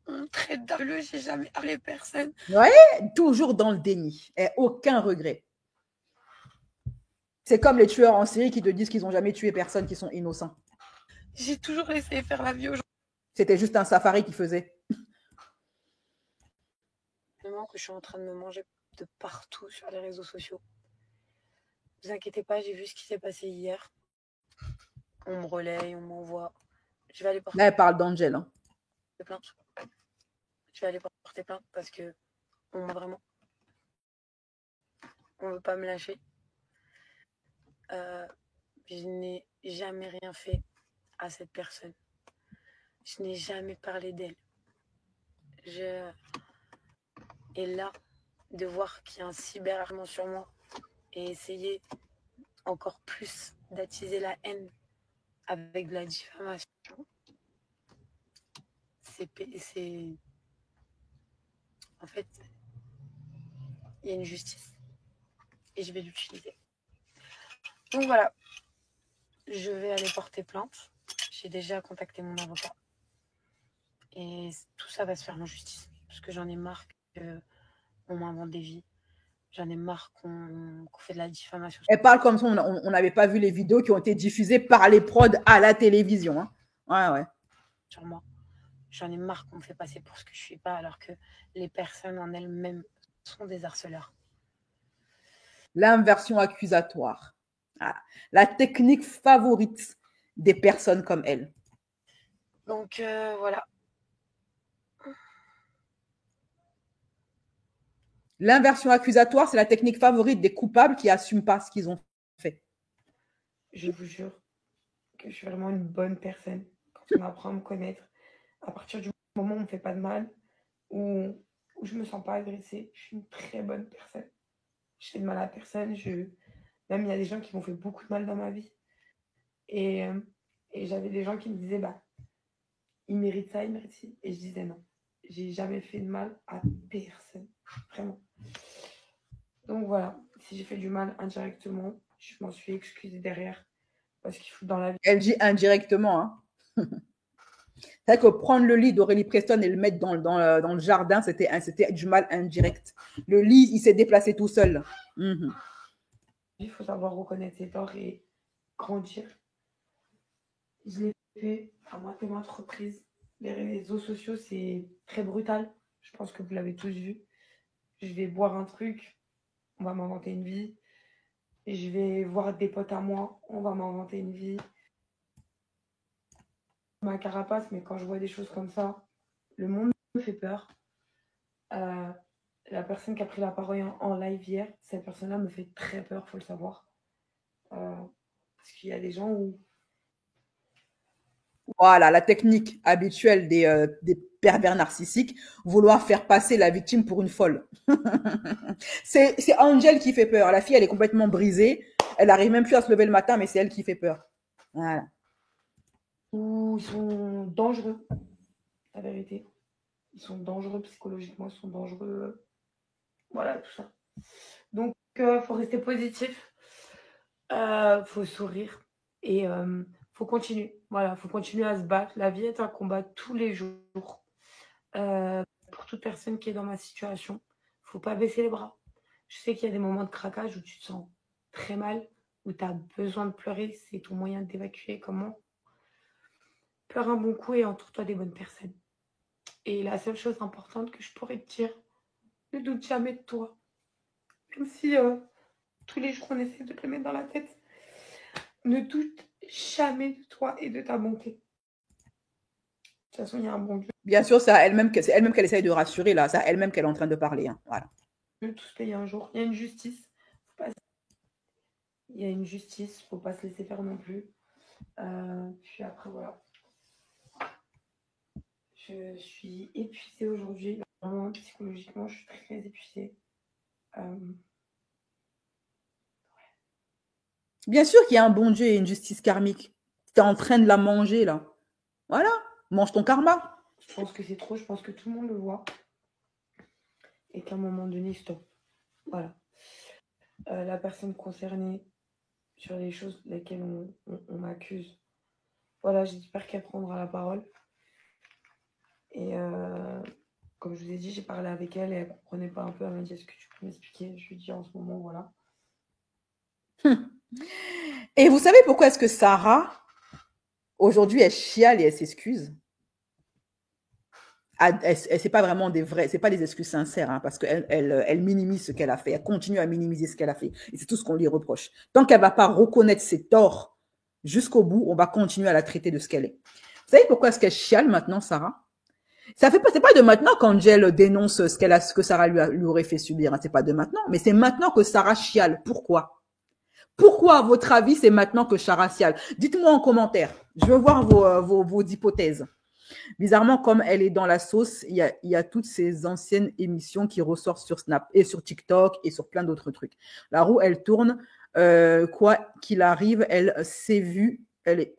On me traite d'aveugle, j'ai jamais parlé personne. Ouais, toujours dans le déni. Et aucun regret. C'est comme les tueurs en série qui te disent qu'ils n'ont jamais tué personne, qui sont innocents. J'ai toujours essayé de faire la vie aux gens. C'était juste un safari qu'ils faisaient. Que je suis en train de me manger de partout sur les réseaux sociaux. Ne vous inquiétez pas, j'ai vu ce qui s'est passé hier. On me relaye, on m'envoie. Je vais aller porter Là, elle parle d'Angel. Hein. plainte. Je vais aller porter plainte parce que on m'a vraiment. On ne veut pas me lâcher. Je n'ai jamais rien fait à cette personne. Je n'ai jamais parlé d'elle. Et là, de voir qu'il y a un cyberharcèlement sur moi et essayer encore plus d'attiser la haine avec de la diffamation, c'est... En fait, il y a une justice et je vais l'utiliser. Donc voilà, je vais aller porter plainte. J'ai déjà contacté mon avocat. Et tout ça va se faire en justice. Parce que j'en ai marre qu'on m'invente des vies. J'en ai marre qu'on fait de la diffamation. Elle parle comme si on n'avait pas vu les vidéos qui ont été diffusées par les prods à la télévision. Hein. Ouais, ouais. Sur moi. J'en ai marre qu'on me fait passer pour ce que je suis pas, alors que les personnes en elles-mêmes sont des harceleurs. L'inversion accusatoire. Ah, la technique favorite des personnes comme elle. Donc voilà. L'inversion accusatoire, c'est la technique favorite des coupables qui n'assument pas ce qu'ils ont fait. Je vous jure que je suis vraiment une bonne personne. Quand on apprend à me connaître, à partir du moment où on ne me fait pas de mal, où je ne me sens pas agressée, je suis une très bonne personne. Je fais de mal à personne. Même il y a des gens qui m'ont fait beaucoup de mal dans ma vie. Et j'avais des gens qui me disaient, bah, il mérite ça, il mérite ci. Et je disais non. J'ai jamais fait de mal à personne. Vraiment. Donc voilà, si j'ai fait du mal indirectement, je m'en suis excusée derrière. Parce qu'il faut dans la vie. Elle dit indirectement. Hein. C'est vrai que prendre le lit d'Aurélie Preston et le mettre dans le jardin, c'était du mal indirect. Le lit, il s'est déplacé tout seul. Il faut savoir reconnaître ses torts et grandir. Je l'ai fait à maintes reprises. Les réseaux sociaux, c'est très brutal. Je pense que vous l'avez tous vu. Je vais boire un truc, on va m'inventer une vie. Et je vais voir des potes à moi, on va m'inventer une vie. Ma carapace, mais quand je vois des choses comme ça, le monde me fait peur. La personne qui a pris la parole en live hier, cette personne-là me fait très peur, il faut le savoir. Parce qu'il y a des gens où... Voilà, la technique habituelle des pervers narcissiques, vouloir faire passer la victime pour une folle. C'est Angel qui fait peur. La fille, elle est complètement brisée. Elle n'arrive même plus à se lever le matin, mais c'est elle qui fait peur. Voilà. Où ils sont dangereux, la vérité. Ils sont dangereux psychologiquement, ils sont dangereux. Voilà, tout ça. Donc, faut rester positif. Faut sourire. Et faut continuer. Voilà, faut continuer à se battre. La vie est un combat tous les jours. Pour toute personne qui est dans ma situation, faut pas baisser les bras. Je sais qu'il y a des moments de craquage où tu te sens très mal, où tu as besoin de pleurer. C'est ton moyen d'évacuer. Comment? Pleure un bon coup et entoure-toi des bonnes personnes. Et la seule chose importante que je pourrais te dire, ne doute jamais de toi. Même si tous les jours on essaie de te le mettre dans la tête, ne doute jamais de toi et de ta bonté. De toute façon, il y a un bon Dieu. Bien sûr, c'est elle-même qu'elle essaye de rassurer, là. C'est elle-même qu'elle est en train de parler. Hein. Voilà. On peut tous payer un jour. Il y a une justice. Il y a une justice. Il ne faut pas se laisser faire non plus. Puis après, voilà. Je suis épuisée aujourd'hui. Vraiment, psychologiquement, je suis très épuisée. Bien sûr qu'il y a un bon Dieu et une justice karmique. Tu es en train de la manger, là. Voilà. Mange ton karma. Je pense que c'est trop. Je pense que tout le monde le voit. Et qu'à un moment donné, stop. Voilà. La personne concernée sur les choses lesquelles on m'accuse, voilà, j'espère qu'elle prendra la parole. Et comme je vous ai dit, j'ai parlé avec elle et elle ne comprenait pas un peu. Elle m'a dit, est-ce que tu peux m'expliquer? Je lui ai dit en ce moment, voilà. Et vous savez pourquoi est-ce que Sarah, aujourd'hui, elle chiale et elle s'excuse? C'est pas vraiment des vrais, c'est pas des excuses sincères, hein, parce qu'elle minimise ce qu'elle a fait. Elle continue à minimiser ce qu'elle a fait. Et c'est tout ce qu'on lui reproche. Tant qu'elle va pas reconnaître ses torts jusqu'au bout, on va continuer à la traiter de ce qu'elle est. Vous savez pourquoi est-ce qu'elle chiale maintenant, Sarah? C'est pas de maintenant qu'Angel dénonce ce que Sarah lui aurait fait subir. Hein, c'est pas de maintenant, mais c'est maintenant que Sarah chiale. Pourquoi? Pourquoi, à votre avis, c'est maintenant que Sarah chiale? Dites-moi en commentaire. Je veux voir vos hypothèses. Bizarrement, comme elle est dans la sauce, il y a toutes ces anciennes émissions qui ressortent sur Snap et sur TikTok et sur plein d'autres trucs. La roue, elle tourne. Quoi qu'il arrive, elle s'est vue, elle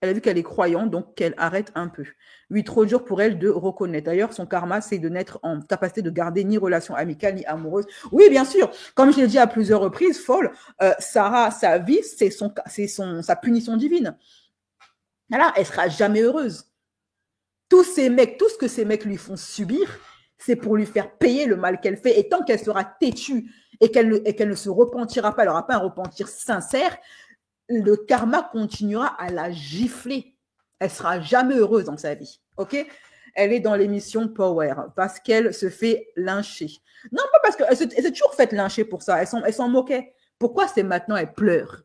a vu qu'elle est croyante, donc qu'elle arrête un peu. Oui, trop dur pour elle de reconnaître. D'ailleurs, son karma, c'est de n'être en capacité de garder ni relation amicale ni amoureuse. Oui, bien sûr. Comme je l'ai dit à plusieurs reprises, folle, Sarah, sa vie, c'est sa punition divine. Voilà, elle sera jamais heureuse. Tous ces mecs, tout ce que ces mecs lui font subir, c'est pour lui faire payer le mal qu'elle fait. Et tant qu'elle sera têtue et qu'elle ne se repentira pas, elle n'aura pas un repentir sincère, le karma continuera à la gifler. Elle sera jamais heureuse dans sa vie. OK? Elle est dans l'émission Power parce qu'elle se fait lyncher. Non, pas parce qu'elle s'est toujours fait lyncher pour ça. Elle s'en moquait. Pourquoi c'est maintenant elle pleure?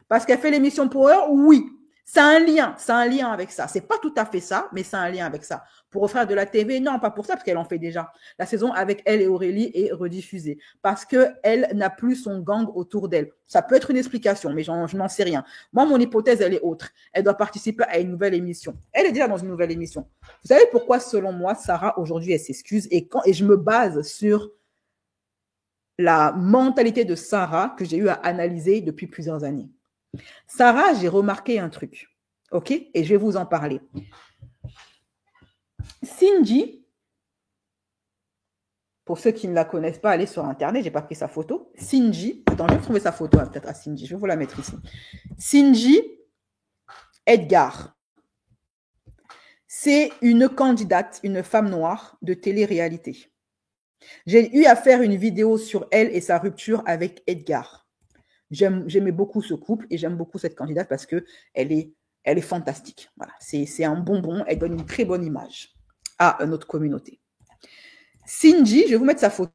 Parce qu'elle fait l'émission Power? Oui. C'est un lien avec ça. C'est pas tout à fait ça, mais c'est un lien avec ça. Pour refaire de la TV, non, pas pour ça, parce qu'elle en fait déjà. La saison avec elle et Aurélie est rediffusée parce qu'elle n'a plus son gang autour d'elle. Ça peut être une explication, mais je n'en sais rien. Moi, mon hypothèse, elle est autre. Elle doit participer à une nouvelle émission. Elle est déjà dans une nouvelle émission. Vous savez pourquoi, selon moi, Sarah, aujourd'hui, elle s'excuse et je me base sur la mentalité de Sarah que j'ai eu à analyser depuis plusieurs années. Sarah, j'ai remarqué un truc, ok? Et je vais vous en parler. Cindy, pour ceux qui ne la connaissent pas, allez sur Internet, je n'ai pas pris sa photo. Cindy, attends, je vais trouver sa photo peut-être à Cindy, je vais vous la mettre ici. Cindy Edgar, c'est une candidate, une femme noire de télé-réalité. J'ai eu à faire une vidéo sur elle et sa rupture avec Edgar. J'aimais beaucoup ce couple et j'aime beaucoup cette candidate parce qu'elle est fantastique. Voilà, c'est un bonbon, elle donne une très bonne image à notre communauté. Cindy, je vais vous mettre sa photo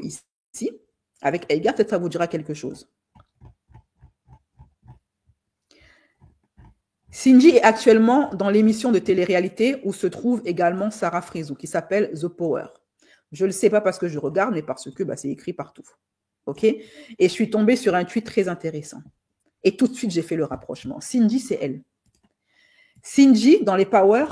ici, avec Edgar, peut-être ça vous dira quelque chose. Cindy est actuellement dans l'émission de télé-réalité où se trouve également Sarah Frézou, qui s'appelle The Power. Je ne le sais pas parce que je regarde, mais parce que c'est écrit partout. OK? Et je suis tombée sur un tweet très intéressant. Et tout de suite, j'ai fait le rapprochement. Cindy, c'est elle. Cindy, dans les Power,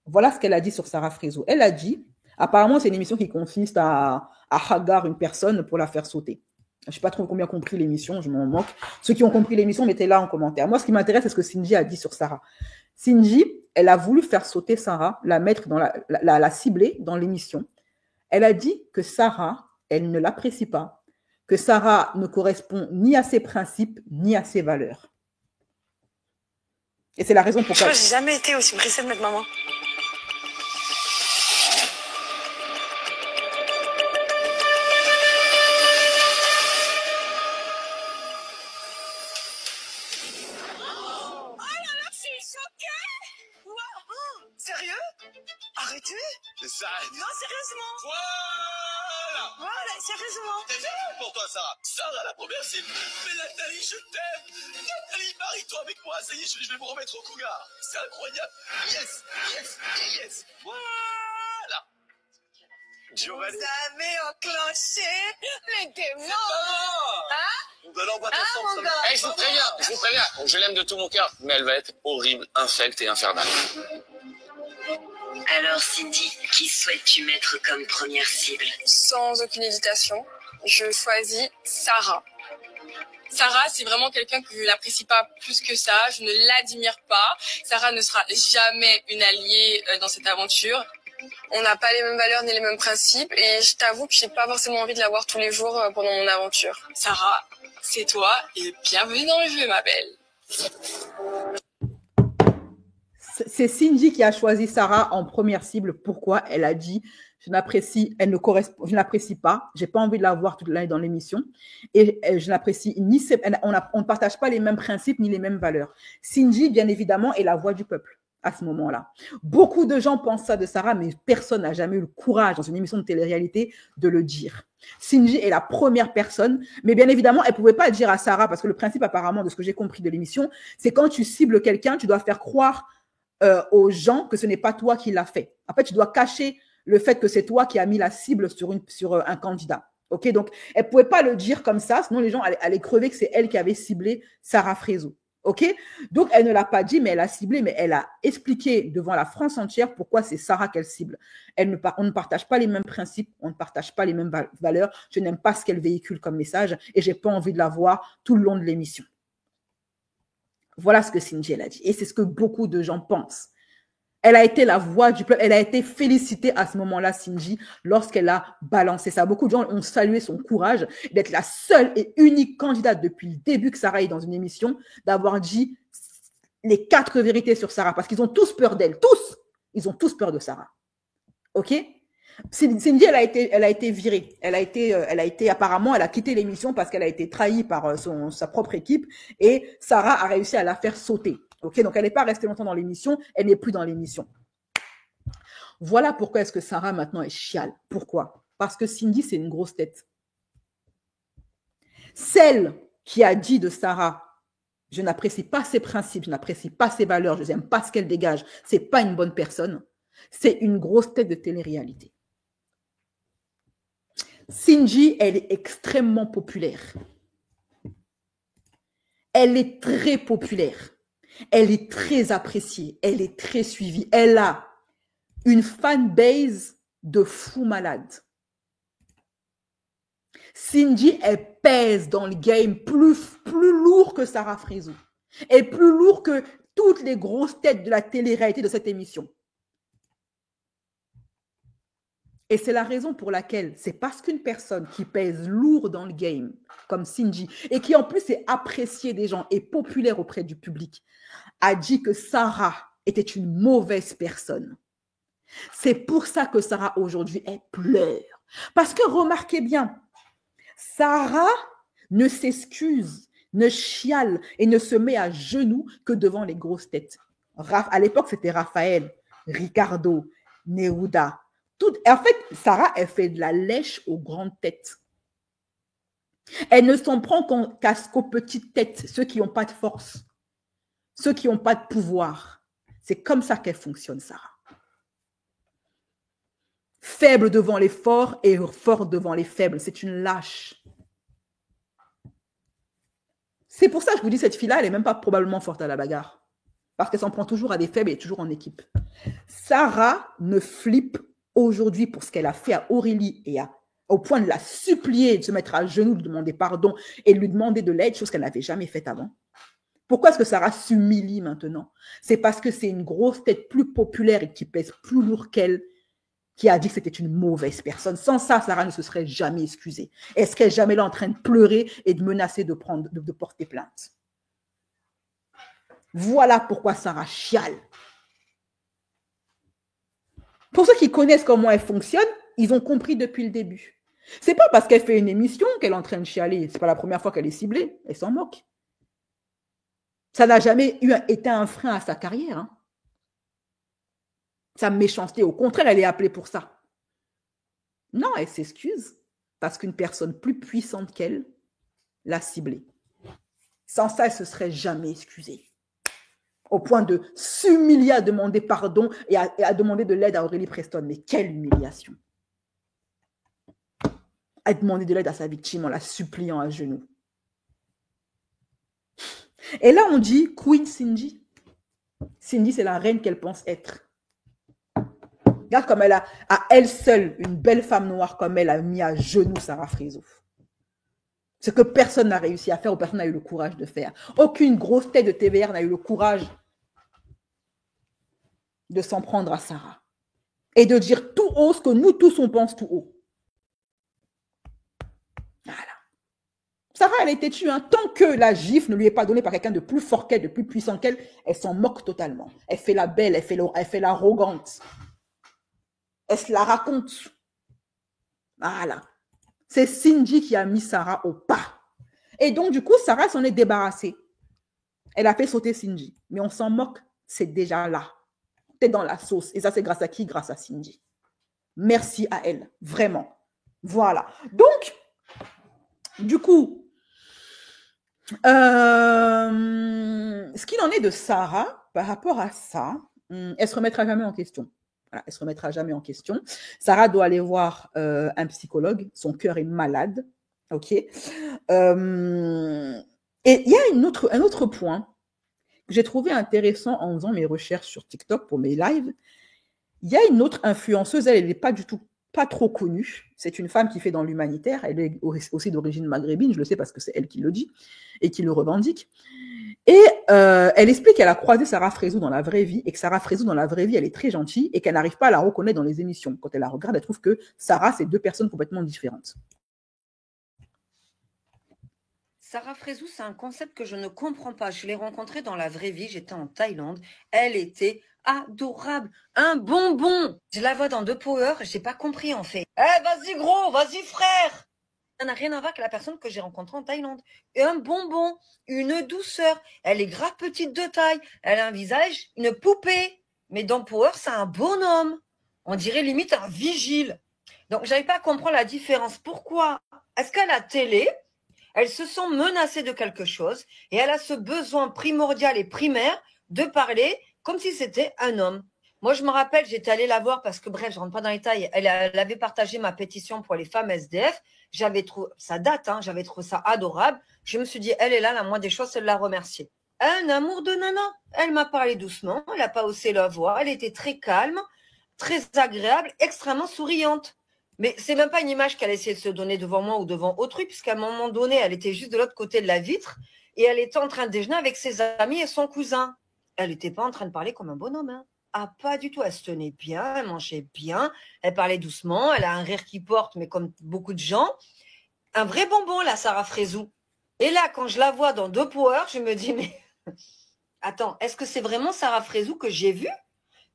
voilà ce qu'elle a dit sur Sarah Frézou. Elle a dit, apparemment, c'est une émission qui consiste à hagar une personne pour la faire sauter. Je ne sais pas trop combien compris l'émission, je m'en moque. Ceux qui ont compris l'émission, mettez-la en commentaire. Moi, ce qui m'intéresse, c'est ce que Cindy a dit sur Sarah. Cindy, elle a voulu faire sauter Sarah, la mettre dans la cibler dans l'émission. Elle a dit que Sarah, elle ne l'apprécie pas, que Sarah ne correspond ni à ses principes, ni à ses valeurs. Et c'est la raison pour laquelle... Je n'ai jamais été aussi pressée de mettre maman. Oh là là, je suis choquée! Wow. Sérieux? Arrêtez? C'est ça. Non, sérieusement. Voilà, sérieusement. C'est génial pour toi, Sarah. Sarah, la première cible. Mais Nathalie, je t'aime. Nathalie, marie-toi avec moi. Ça y est, je vais vous remettre au cougar. C'est incroyable. Yes, yes, yes. Voilà. Giovanni. Vous avez enclenché les démons. Hein? On l'envoie ensemble. Je vous préviens. Je l'aime de tout mon cœur, mais elle va être horrible, infecte et infernale. Alors Cindy, qui souhaites-tu mettre comme première cible? Sans aucune hésitation, je choisis Sarah. Sarah, c'est vraiment quelqu'un que je n'apprécie pas plus que ça, je ne l'admire pas. Sarah ne sera jamais une alliée dans cette aventure. On n'a pas les mêmes valeurs ni les mêmes principes et je t'avoue que j'ai pas forcément envie de la voir tous les jours pendant mon aventure. Sarah, c'est toi et bienvenue dans le jeu, ma belle. C'est Cindy qui a choisi Sarah en première cible. Pourquoi? Elle a dit, je n'apprécie pas, j'ai pas envie de la voir toute l'année dans l'émission et je n'apprécie ni, on ne partage pas les mêmes principes ni les mêmes valeurs. Cindy, bien évidemment, est la voix du peuple à ce moment-là. Beaucoup de gens pensent ça de Sarah, mais personne n'a jamais eu le courage dans une émission de télé-réalité de le dire. Cindy est la première personne, mais bien évidemment, elle ne pouvait pas le dire à Sarah parce que le principe apparemment de ce que j'ai compris de l'émission, c'est quand tu cibles quelqu'un, tu dois faire croire aux gens que ce n'est pas toi qui l'as fait. En fait, tu dois cacher le fait que c'est toi qui as mis la cible sur un candidat. Okay? Donc, elle ne pouvait pas le dire comme ça, sinon les gens allaient crever que c'est elle qui avait ciblé Sarah Frézou. OK? Donc, elle ne l'a pas dit, mais elle a ciblé, mais elle a expliqué devant la France entière pourquoi c'est Sarah qu'elle cible. On ne partage pas les mêmes principes, on ne partage pas les mêmes valeurs. Je n'aime pas ce qu'elle véhicule comme message et je n'ai pas envie de la voir tout le long de l'émission. Voilà ce que Cindy, elle a dit. Et c'est ce que beaucoup de gens pensent. Elle a été la voix du peuple. Elle a été félicitée à ce moment-là, Cindy, lorsqu'elle a balancé ça. Beaucoup de gens ont salué son courage d'être la seule et unique candidate depuis le début que Sarah est dans une émission, d'avoir dit les 4 vérités sur Sarah. Parce qu'ils ont tous peur d'elle. Tous. Ils ont tous peur de Sarah. OK? Cindy, elle a été virée. Elle a été apparemment, elle a quitté l'émission parce qu'elle a été trahie par sa propre équipe et Sarah a réussi à la faire sauter. OK, donc elle n'est pas restée longtemps dans l'émission, elle n'est plus dans l'émission. Voilà pourquoi est-ce que Sarah maintenant est chiale. Pourquoi? Parce que Cindy, c'est une grosse tête. Celle qui a dit de Sarah, je n'apprécie pas ses principes, je n'apprécie pas ses valeurs, je n'aime pas ce qu'elle dégage, c'est pas une bonne personne, c'est une grosse tête de télé-réalité. Cindy, elle est extrêmement populaire. Elle est très populaire. Elle est très appréciée, elle est très suivie. Elle a une fanbase de fou malade. Cindy, elle pèse dans le game plus lourd que Sarah Frézou. Et plus lourd que toutes les grosses têtes de la télé-réalité de cette émission. Et c'est la raison pour laquelle c'est parce qu'une personne qui pèse lourd dans le game, comme Cindy, et qui en plus est appréciée des gens et populaire auprès du public, a dit que Sarah était une mauvaise personne. C'est pour ça que Sarah, aujourd'hui, elle pleure. Parce que remarquez bien, Sarah ne s'excuse, ne chiale et ne se met à genoux que devant les grosses têtes. À l'époque, c'était Raphaël, Ricardo, Neruda. En fait, Sarah, elle fait de la lèche aux grandes têtes. Elle ne s'en prend qu'aux petites têtes, ceux qui n'ont pas de force, ceux qui n'ont pas de pouvoir. C'est comme ça qu'elle fonctionne, Sarah. Faible devant les forts et fort devant les faibles. C'est une lâche. C'est pour ça que je vous dis, cette fille-là, elle n'est même pas probablement forte à la bagarre. Parce qu'elle s'en prend toujours à des faibles et toujours en équipe. Sarah ne flippe aujourd'hui pour ce qu'elle a fait à Aurélie et au point de la supplier, de se mettre à genoux, de demander pardon et de lui demander de l'aide, chose qu'elle n'avait jamais faite avant. Pourquoi est-ce que Sarah s'humilie maintenant? C'est parce que c'est une grosse tête plus populaire et qui pèse plus lourd qu'elle qui a dit que c'était une mauvaise personne. Sans ça, Sarah ne se serait jamais excusée. Elle serait jamais là en train de pleurer et de menacer de porter plainte. Voilà pourquoi Sarah chiale. Pour ceux qui connaissent comment elle fonctionne, ils ont compris depuis le début. C'est pas parce qu'elle fait une émission qu'elle est en train de chialer. C'est pas la première fois qu'elle est ciblée. Elle s'en moque. Ça n'a jamais été un frein à sa carrière. Hein. Sa méchanceté, au contraire, elle est appelée pour ça. Non, elle s'excuse parce qu'une personne plus puissante qu'elle l'a ciblée. Sans ça, elle ne se serait jamais excusée. Au point de s'humilier à demander pardon et à demander de l'aide à Aurélie Preston. Mais quelle humiliation! À demander de l'aide à sa victime en la suppliant à genoux. Et là, on dit Queen Cindy. Cindy, c'est la reine qu'elle pense être. Regarde comme elle a, à elle seule, une belle femme noire comme elle a mis à genoux Sarah Frézou. Ce que personne n'a réussi à faire ou personne n'a eu le courage de faire. Aucune grosse tête de TVR n'a eu le courage de s'en prendre à Sarah. Et de dire tout haut ce que nous tous on pense tout haut. Voilà. Sarah, elle a été tue. Hein. Tant que la gifle ne lui est pas donnée par quelqu'un de plus fort qu'elle, de plus puissant qu'elle, elle s'en moque totalement. Elle fait la belle, elle fait l'arrogante. Elle se la raconte. Voilà. C'est Cindy qui a mis Sarah au pas. Et donc, du coup, Sarah s'en est débarrassée. Elle a fait sauter Cindy. Mais on s'en moque, c'est déjà là. T'es dans la sauce. Et ça, c'est grâce à qui? Grâce à Cindy. Merci à elle. Vraiment. Voilà. Donc, du coup, ce qu'il en est de Sarah, par rapport à ça, elle ne se remettra jamais en question. Voilà, elle ne se remettra jamais en question. Sarah doit aller voir un psychologue. Son cœur est malade. OK. Et il y a un autre point j'ai trouvé intéressant en faisant mes recherches sur TikTok pour mes lives, il y a une autre influenceuse, elle n'est pas du tout, pas trop connue. C'est une femme qui fait dans l'humanitaire. Elle est aussi d'origine maghrébine, je le sais parce que c'est elle qui le dit et qui le revendique. Et elle explique qu'elle a croisé Sarah Frézou dans la vraie vie et que Sarah Frézou dans la vraie vie, elle est très gentille et qu'elle n'arrive pas à la reconnaître dans les émissions. Quand elle la regarde, elle trouve que Sarah, c'est deux personnes complètement différentes. Sarah Frézou, c'est un concept que je ne comprends pas. Je l'ai rencontrée dans la vraie vie. J'étais en Thaïlande. Elle était adorable. Un bonbon. Je la vois dans The Power. J'ai pas compris en fait. Eh, vas-y gros, vas-y frère. Ça n'a rien à voir avec la personne que j'ai rencontrée en Thaïlande. Et un bonbon, une douceur. Elle est grave petite de taille. Elle a un visage, une poupée. Mais dans Power, c'est un bonhomme. On dirait limite un vigile. Donc, j'arrive pas à comprendre la différence. Pourquoi? Est-ce qu'à la télé, elle se sent menacée de quelque chose et elle a ce besoin primordial et primaire de parler comme si c'était un homme? Moi, je me rappelle, j'étais allée la voir parce que, bref, je ne rentre pas dans les détails. Elle avait partagé ma pétition pour les femmes SDF. J'avais trouvé, ça date, hein, j'avais trouvé ça adorable. Je me suis dit, elle est là, la moindre des choses, c'est de la remercier. Un amour de nana. Elle m'a parlé doucement, elle n'a pas haussé la voix, elle était très calme, très agréable, extrêmement souriante. Mais c'est même pas une image qu'elle essayait de se donner devant moi ou devant autrui, puisqu'à un moment donné, elle était juste de l'autre côté de la vitre et elle était en train de déjeuner avec ses amis et son cousin. Elle n'était pas en train de parler comme un bonhomme, hein. Ah, pas du tout. Elle se tenait bien, elle mangeait bien, elle parlait doucement, elle a un rire qui porte, mais comme beaucoup de gens. Un vrai bonbon, la Sarah Frézou. Et là, quand je la vois dans The Power, je me dis, mais attends, est-ce que c'est vraiment Sarah Frézou que j'ai vue?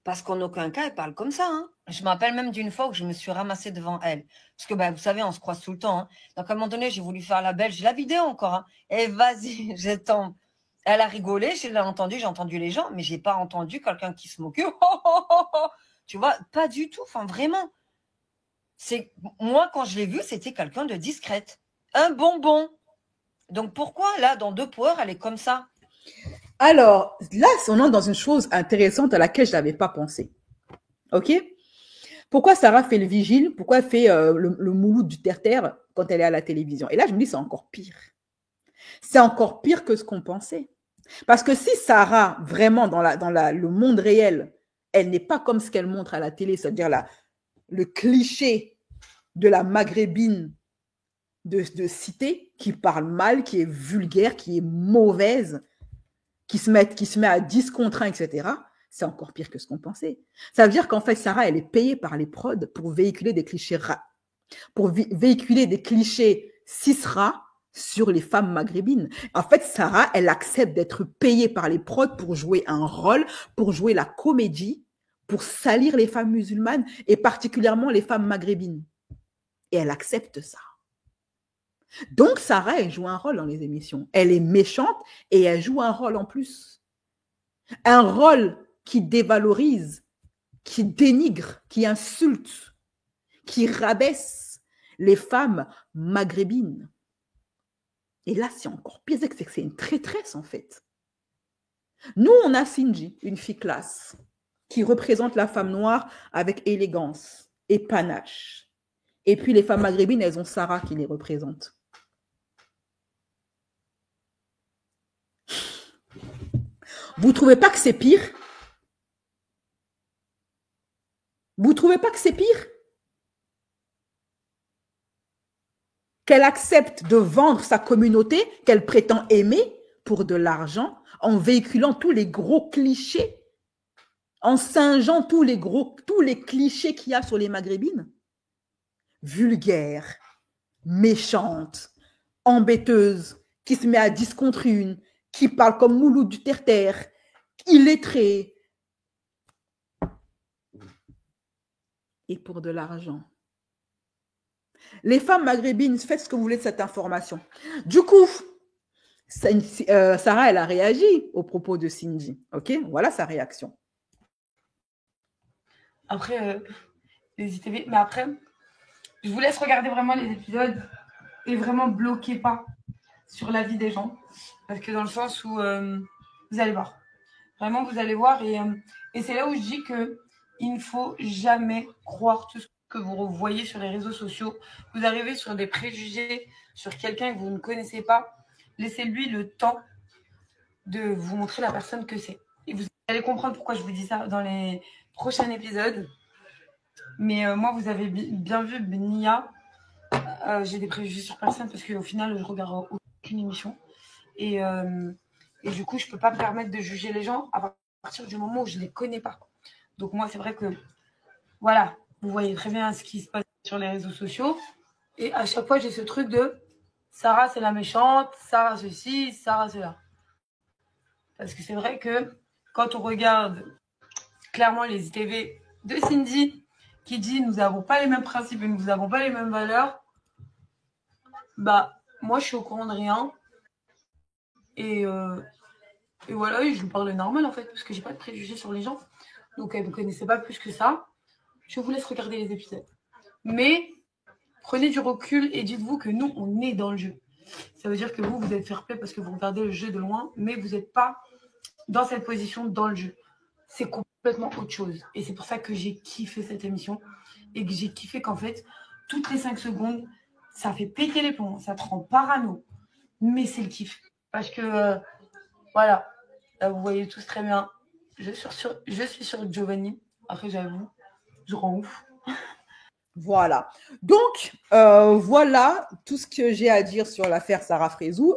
Parce qu'en aucun cas, elle parle comme ça. Hein. Je me rappelle même d'une fois où je me suis ramassée devant elle. Parce que, vous savez, on se croise tout le temps. Hein. Donc, à un moment donné, j'ai voulu faire la belle. J'ai la vidéo encore. Hein. Et vas-y, je tombe. Elle a rigolé, j'ai entendu les gens, mais je n'ai pas entendu quelqu'un qui se moquait. Tu vois, pas du tout. Enfin, vraiment. Moi, quand je l'ai vue, c'était quelqu'un de discrète. Un bonbon. Donc, pourquoi, là, dans The Power, elle est comme ça? Alors, là, on entre dans une chose intéressante à laquelle je n'avais pas pensé. OK? Pourquoi Sarah fait le vigile? Pourquoi elle fait le mouloud du terre-terre quand elle est à la télévision? Et là, je me dis, c'est encore pire. C'est encore pire que ce qu'on pensait. Parce que si Sarah, vraiment, dans le monde réel, elle n'est pas comme ce qu'elle montre à la télé, c'est-à-dire le cliché de la maghrébine de cité, qui parle mal, qui est vulgaire, qui est mauvaise, qui se met à 10 contre 1, etc., c'est encore pire que ce qu'on pensait. Ça veut dire qu'en fait, Sarah, elle est payée par les prods pour véhiculer des clichés cisra sur les femmes maghrébines. En fait, Sarah, elle accepte d'être payée par les prods pour jouer un rôle, pour jouer la comédie, pour salir les femmes musulmanes et particulièrement les femmes maghrébines. Et elle accepte ça. Donc, Sarah, elle joue un rôle dans les émissions. Elle est méchante et elle joue un rôle en plus. Un rôle qui dévalorise, qui dénigre, qui insulte, qui rabaisse les femmes maghrébines. Et là, c'est encore pire, c'est que c'est une traîtresse, en fait. Nous, on a Cindy, une fille classe, qui représente la femme noire avec élégance et panache. Et puis, les femmes maghrébines, elles ont Sarah qui les représente. Vous ne trouvez pas que c'est pire? Vous ne trouvez pas que c'est pire? Qu'elle accepte de vendre sa communauté qu'elle prétend aimer pour de l'argent en véhiculant tous les gros clichés, en singeant tous les clichés qu'il y a sur les maghrébines? Vulgaire, méchante, embêteuse, qui se met à 10 contre 1, qui parle comme Mouloud du terre-terre, illettré. Et pour de l'argent. Les femmes maghrébines, faites ce que vous voulez de cette information. Du coup, Sarah, elle a réagi aux propos de Cindy. OK? Voilà sa réaction. Après, n'hésitez pas. Mais après, je vous laisse regarder vraiment les épisodes et vraiment bloquez pas sur la vie des gens. Parce que dans le sens où vous allez voir. Vraiment, vous allez voir. Et c'est là où je dis qu'il ne faut jamais croire tout ce que vous voyez sur les réseaux sociaux. Vous arrivez sur des préjugés sur quelqu'un que vous ne connaissez pas. Laissez-lui le temps de vous montrer la personne que c'est. Et vous allez comprendre pourquoi je vous dis ça dans les prochains épisodes. Mais moi, vous avez bien vu, Nia, j'ai des préjugés sur personne parce qu'au final, je regarde aucune émission. Et du coup, je ne peux pas me permettre de juger les gens à partir du moment où je ne les connais pas. Donc moi, c'est vrai que, voilà, vous voyez très bien ce qui se passe sur les réseaux sociaux. Et à chaque fois, j'ai ce truc de Sarah, c'est la méchante, Sarah ceci, Sarah cela. Parce que c'est vrai que quand on regarde clairement les ITV de Cindy qui dit « Nous n'avons pas les mêmes principes et nous n'avons pas les mêmes valeurs », bah, moi, je suis au courant de rien. Et voilà, et je vous parle normal en fait, parce que j'ai pas de préjugés sur les gens. Donc, elle ne me connaissait pas plus que ça. Je vous laisse regarder les épisodes. Mais prenez du recul et dites-vous que nous, on est dans le jeu. Ça veut dire que vous êtes fair play parce que vous regardez le jeu de loin, mais vous n'êtes pas dans cette position dans le jeu. C'est complètement autre chose. Et c'est pour ça que j'ai kiffé cette émission et que j'ai kiffé qu'en fait, toutes les 5 secondes, ça fait péter les plombs, ça te rend parano. Mais c'est le kiff. Parce que, voilà, là, vous voyez tous très bien. Je suis sur Giovanni. Après, j'avoue, je rends ouf. Voilà. Donc, voilà tout ce que j'ai à dire sur l'affaire Sarah Frézou.